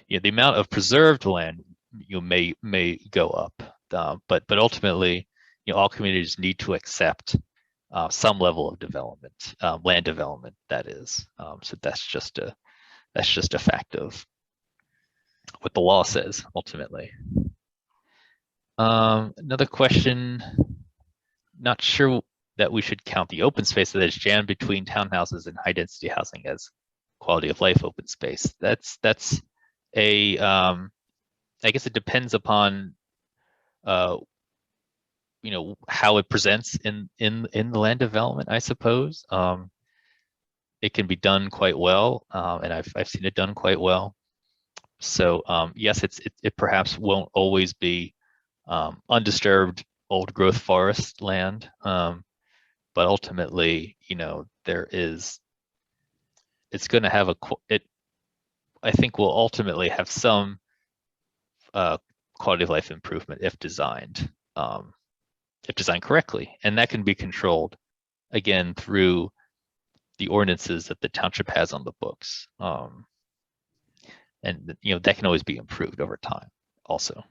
amount of preserved land may go up, but ultimately all communities need to accept some level of development, land development, that is. So that's just a fact of what the law says ultimately. Another question, not sure that we should count the open space that is jammed between townhouses and high density housing as quality of life open space. That's a I guess it depends upon how it presents in the land development, I suppose. It can be done quite well, and I've seen it done quite well. So yes, it perhaps won't always be undisturbed old growth forest land, but ultimately, it's going to have I think will ultimately have some quality of life improvement if designed correctly, and that can be controlled again through the ordinances that the township has on the books, and that can always be improved over time also.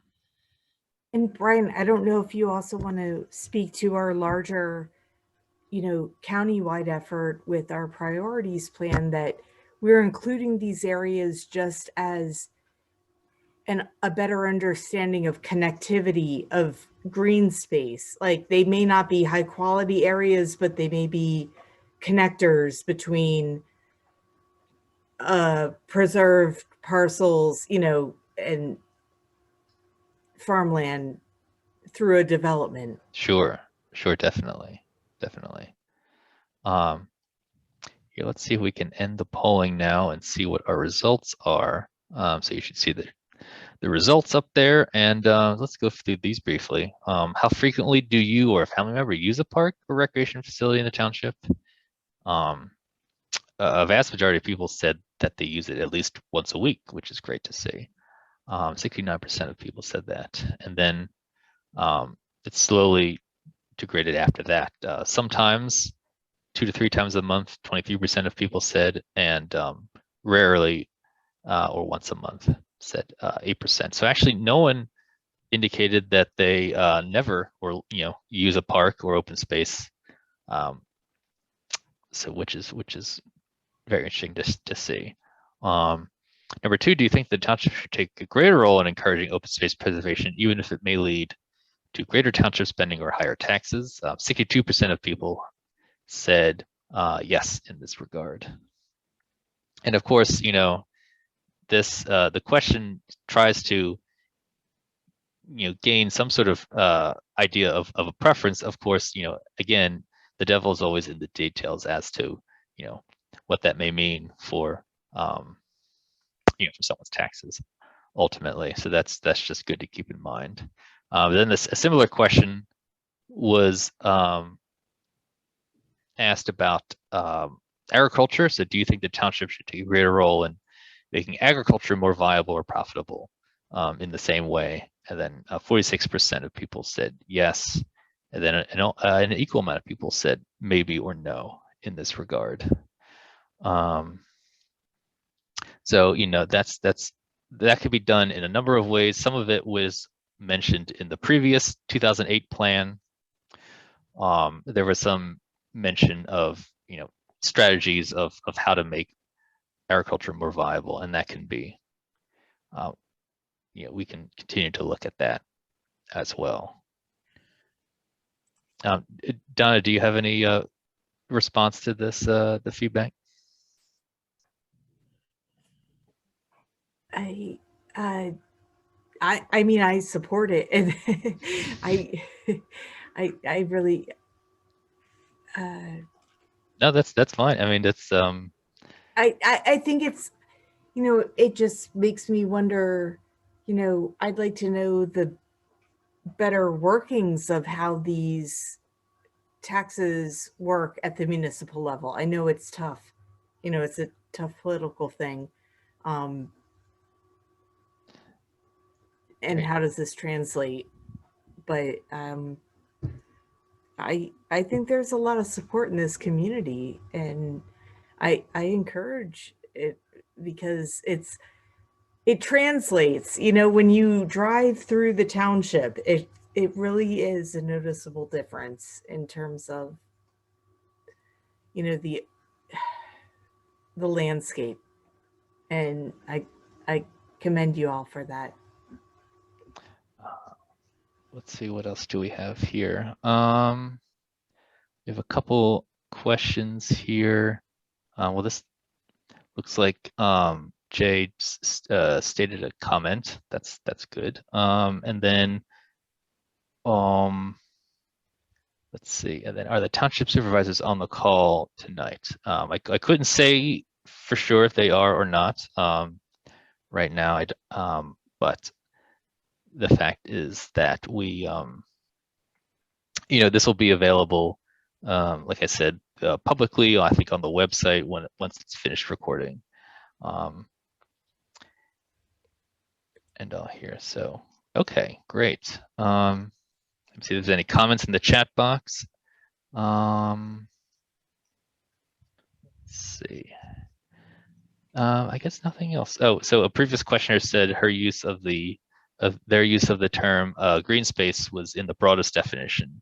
And Brian, I don't know if you also want to speak to our larger, county-wide effort with our priorities plan, that we're including these areas just as a better understanding of connectivity of green space. Like, they may not be high quality areas, but they may be connectors between preserved parcels, and farmland through a development. Sure, definitely. Here, let's see if we can end the polling now and see what our results are. So you should see the results up there, and let's go through these briefly. How frequently do you or a family member use a park or recreation facility in the township? A vast majority of people said that they use it at least once a week, which is great to see. 69% of people said that, and then it's slowly degraded after that. Sometimes 2 to 3 times a month, 23% of people said, and rarely or once a month said 8%. So actually no one indicated that they never or use a park or open space. So which is very interesting to see. Number 2, do you think the township should take a greater role in encouraging open space preservation, even if it may lead to greater township spending or higher taxes? 62% of people said yes in this regard. And of course, this the question tries to gain some sort of idea of a preference. Of course, again, the devil is always in the details as to what that may mean for for someone's taxes ultimately. So that's just good to keep in mind. Then a similar question was asked about agriculture. So do you think the township should take a greater role in making agriculture more viable or profitable in the same way? And then 46% of people said yes. And then an equal amount of people said maybe or no in this regard. So that could be done in a number of ways. Some of it was mentioned in the previous 2008 plan. There was some mention of strategies of how to make agriculture more viable, and that can be we can continue to look at that as well. Donna, do you have any response to this, the feedback? I mean, I support it, and I really, No, that's fine. I mean, that's I think it's, it just makes me wonder, I'd like to know the better workings of how these taxes work at the municipal level. I know it's tough, it's a tough political thing. And Right. how does this translate? But I think there's a lot of support in this community, and I encourage it because it translates. When you drive through the township, it really is a noticeable difference in terms of the landscape, and I commend you all for that. Let's see, what else do we have here? We have a couple questions here. Well, this looks like Jay stated a comment. That's good. And then let's see. And then, are the township supervisors on the call tonight? I couldn't say for sure if they are or not right now. But the fact is that we, this will be available, like I said, publicly, I think on the website once it's finished recording. And all here. So, okay, great. Let me see if there's any comments in the chat box. Let's see. I guess nothing else. Oh, so a previous questioner said their use of the term green space was in the broadest definition,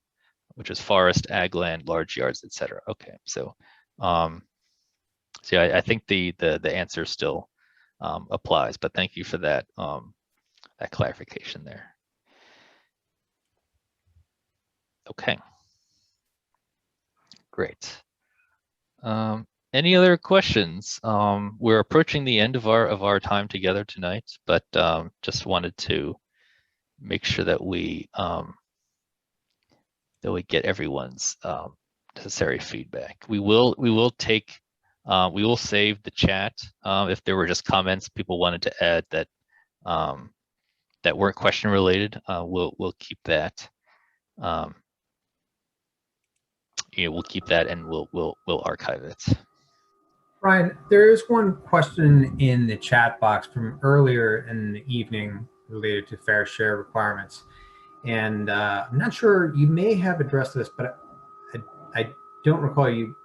which is forest, ag land, large yards, etc. Okay, so yeah, I think the answer still applies, but thank you for that that clarification there. Okay, great. Any other questions? We're approaching the end of our time together tonight, but just wanted to make sure that we get everyone's necessary feedback. We will save the chat if there were just comments people wanted to add that that weren't question related. We'll keep that. We'll keep that, and we'll archive it. Ryan, there is one question in the chat box from earlier in the evening related to fair share requirements. And I'm not sure, you may have addressed this, but I don't recall you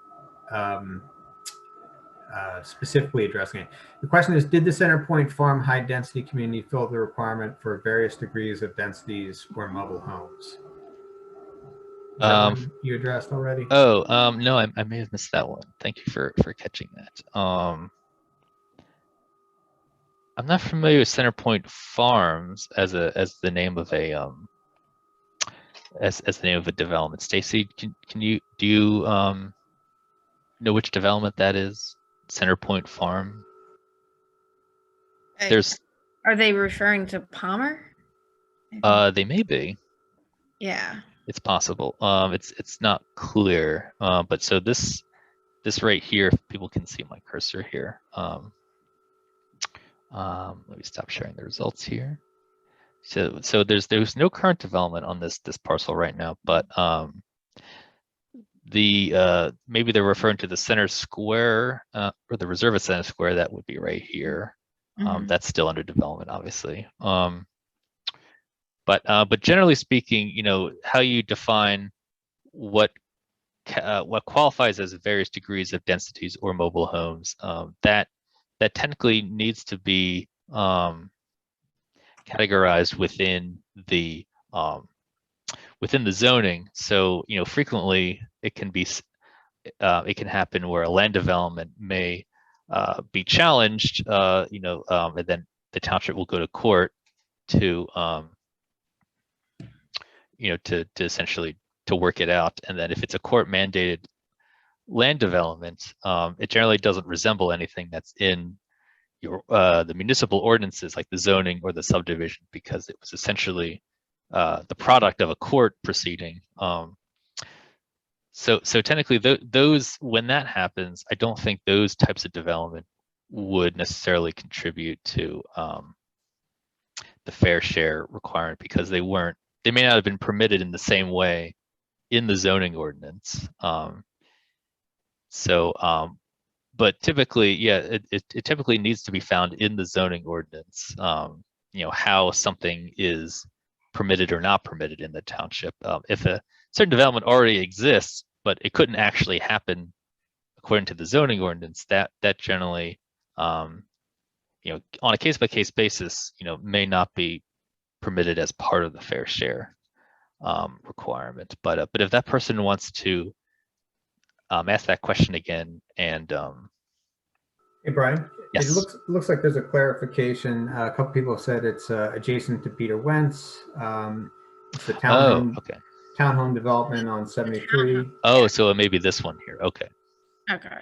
specifically addressing it. The question is, did the Center Point Farm high density community fill the requirement for various degrees of densities for mobile homes? Is that one you addressed already? Oh, no, I may have missed that one. Thank you for catching that. I'm not familiar with Center Point Farms as the name of a as the name of a development. Stacy, do you know which development that is? Center Point Farm. Are they referring to Palmer? They may be. Yeah. It's possible. It's not clear. But so this right here, if people can see my cursor here. Let me stop sharing the results here. So there's no current development on this parcel right now, but maybe they're referring to the center square or the reserve at Center Square. That would be right here. That's still under development, obviously. But generally speaking, how you define what qualifies as various degrees of densities or mobile homes, that technically needs to be categorized within the zoning. So frequently it can happen where a land development may be challenged, and then the township will go to court to to essentially to work it out. And then if it's a court mandated land development, it generally doesn't resemble anything that's in your the municipal ordinances like the zoning or the subdivision, because it was essentially the product of a court proceeding. So technically those, when that happens, I don't think those types of development would necessarily contribute to the fair share requirement, because they may not have been permitted in the same way in the zoning ordinance. But typically, yeah, it typically needs to be found in the zoning ordinance, how something is permitted or not permitted in the township. If a certain development already exists, but it couldn't actually happen according to the zoning ordinance, that generally, on a case-by-case basis, may not be permitted as part of the fair share requirement. But if that person wants to ask that question again, and Hey, Brian. yes. It looks like there's a clarification. A couple people have said it's adjacent to Peter Wentz. It's the townhome development on 73. Oh, so it may be this one here. Okay. Okay.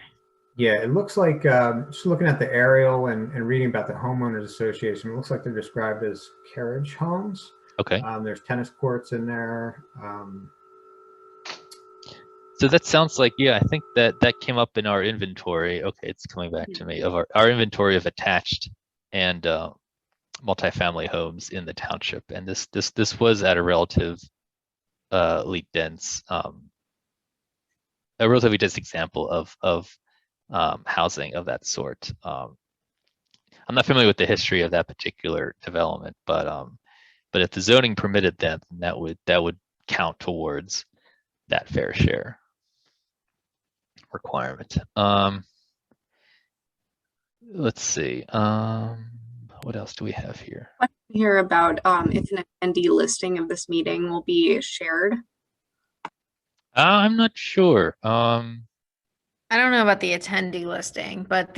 Yeah, it looks like, just looking at the aerial and reading about the homeowners association, it looks like they're described as carriage homes. Okay. There's tennis courts in there. So that sounds like, yeah, I think that came up in our inventory. Okay, it's coming back to me, of our inventory of attached and multifamily homes in the township. And this was at a relatively dense example of housing of that sort. I'm not familiar with the history of that particular development, but if the zoning permitted that, then that would count towards that fair share requirement. Let's see. What else do we have here? Here about if an attendee listing of this meeting will be shared. I'm not sure. I don't know about the attendee listing, but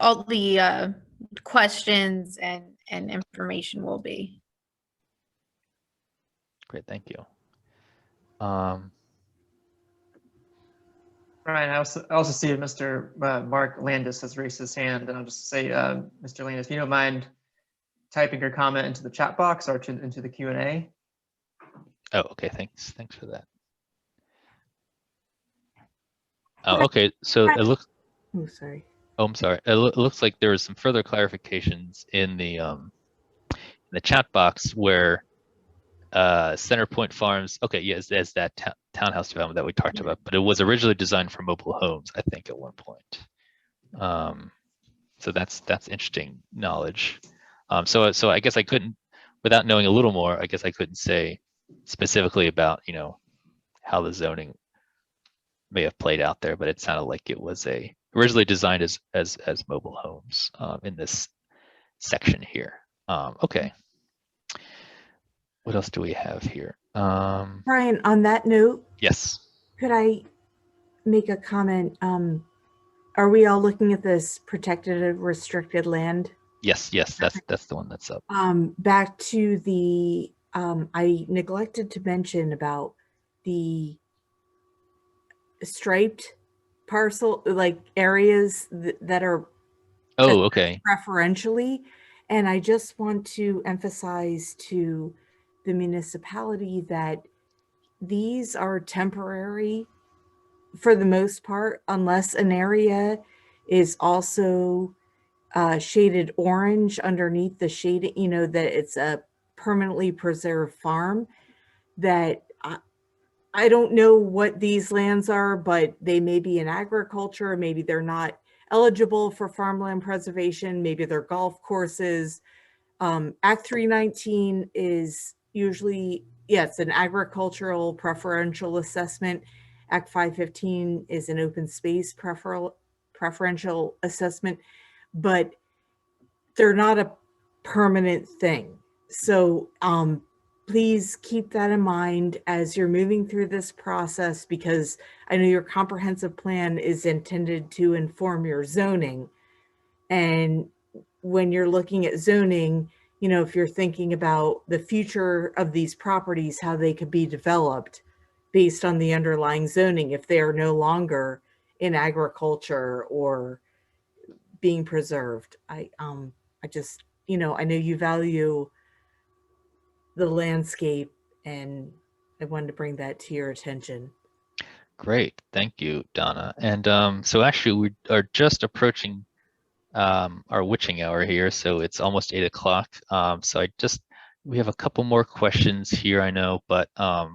all the questions and information will be. Great, thank you. Brian, I also see Mr. Mark Landis has raised his hand, and I'll just say, Mr. Landis, if you don't mind typing your comment into the chat box or into the Q&A. Oh, okay, thanks for that. Okay, so it looks. Oh, sorry. Oh, I'm sorry. It looks like there was some further clarifications in the chat box where Center Point Farms. Okay, yes, there's that townhouse development that we talked about, but it was originally designed for mobile homes, I think, at one point. So that's interesting knowledge. So I guess I couldn't, without knowing a little more, I guess I couldn't say specifically about how the zoning may have played out there, but it sounded like it was originally designed as mobile homes in this section here. Okay. What else do we have here? Brian, on that note, Yes. could I make a comment? Are we all looking at this protected and restricted land? Yes, that's the one that's up. Back to the, I neglected to mention about the striped parcel, like areas that are Okay. preferentially. And I just want to emphasize to the municipality that these are temporary for the most part, unless an area is also shaded orange underneath the shading, that it's a permanently preserved farm. That I don't know what these lands are, but they may be in agriculture. Maybe they're not eligible for farmland preservation. Maybe they're golf courses. Act 319 is usually, it's an agricultural preferential assessment. Act 515 is an open space preferential assessment, but they're not a permanent thing. So please keep that in mind as you're moving through this process, because I know your comprehensive plan is intended to inform your zoning. And when you're looking at zoning, if you're thinking about the future of these properties, how they could be developed, based on the underlying zoning if they are no longer in agriculture or being preserved. I just, I know you value the landscape, and I wanted to bring that to your attention. Great, thank you, Donna. And so actually we are just approaching our witching hour here, so it's almost 8 o'clock. So we have a couple more questions here, I know, but I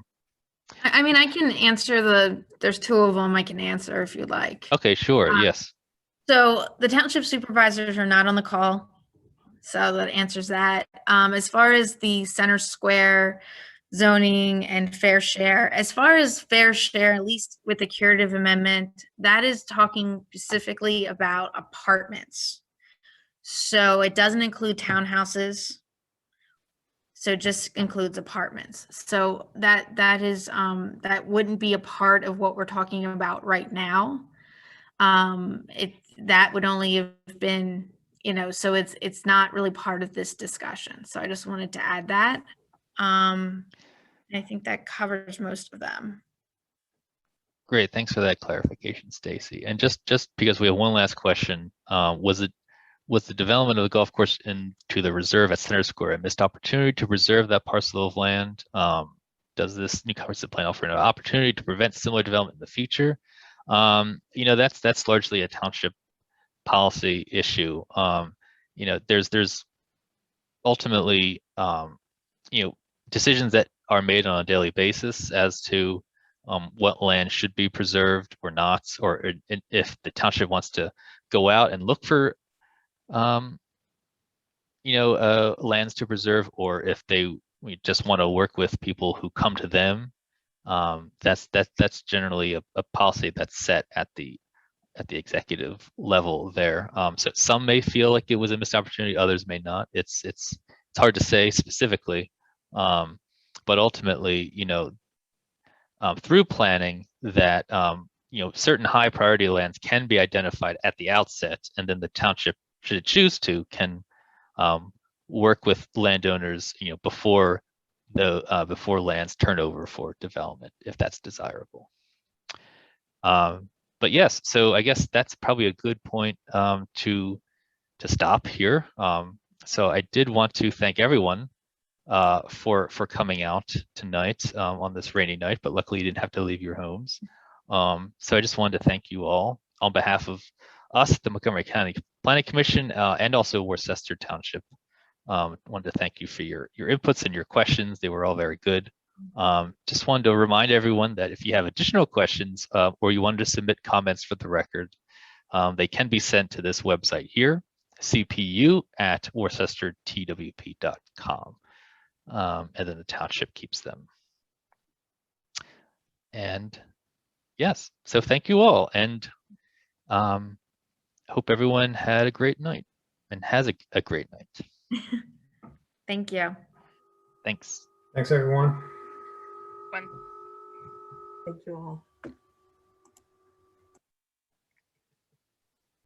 mean, I can answer there's two of them I can answer if you'd like. okay, sure, yes. So the township supervisors are not on the call, so that answers that. As far as the center square zoning and fair share, as far as fair share, at least with the curative amendment, that is talking specifically about apartments. So it doesn't include townhouses. So it just includes apartments. So that is that wouldn't be a part of what we're talking about right now. That would only have been, so it's not really part of this discussion. So I just wanted to add that. I think that covers most of them. Great, thanks for that clarification, Stacy. And just because we have one last question, was the development of the golf course into the reserve at Center Square a missed opportunity to preserve that parcel of land? Does this new comprehensive plan offer an opportunity to prevent similar development in the future? That's largely a township policy issue. There's ultimately decisions that are made on a daily basis as to what land should be preserved or not, or if the township wants to go out and look for lands to preserve, or if we just want to work with people who come to them. That's generally a policy that's set at the executive level there. So some may feel like it was a missed opportunity, others may not. It's hard to say specifically, but ultimately, through planning that certain high priority lands can be identified at the outset, and then the township, should it choose to, can work with landowners before lands turn over for development, if that's desirable. But yes, so I guess that's probably a good point to stop here. So I did want to thank everyone for coming out tonight on this rainy night, but luckily you didn't have to leave your homes. So I just wanted to thank you all on behalf of us, the Montgomery County Planning Commission, and also Worcester Township. Wanted to thank you for your inputs and your questions. They were all very good. Just wanted to remind everyone that if you have additional questions or you wanted to submit comments for the record, they can be sent to this website here, cpu@worcestertwp.com. And then the township keeps them. And yes, so thank you all, and hope everyone had a great night and has a great night. Thank you. Thanks. Thanks, everyone. Thank you all.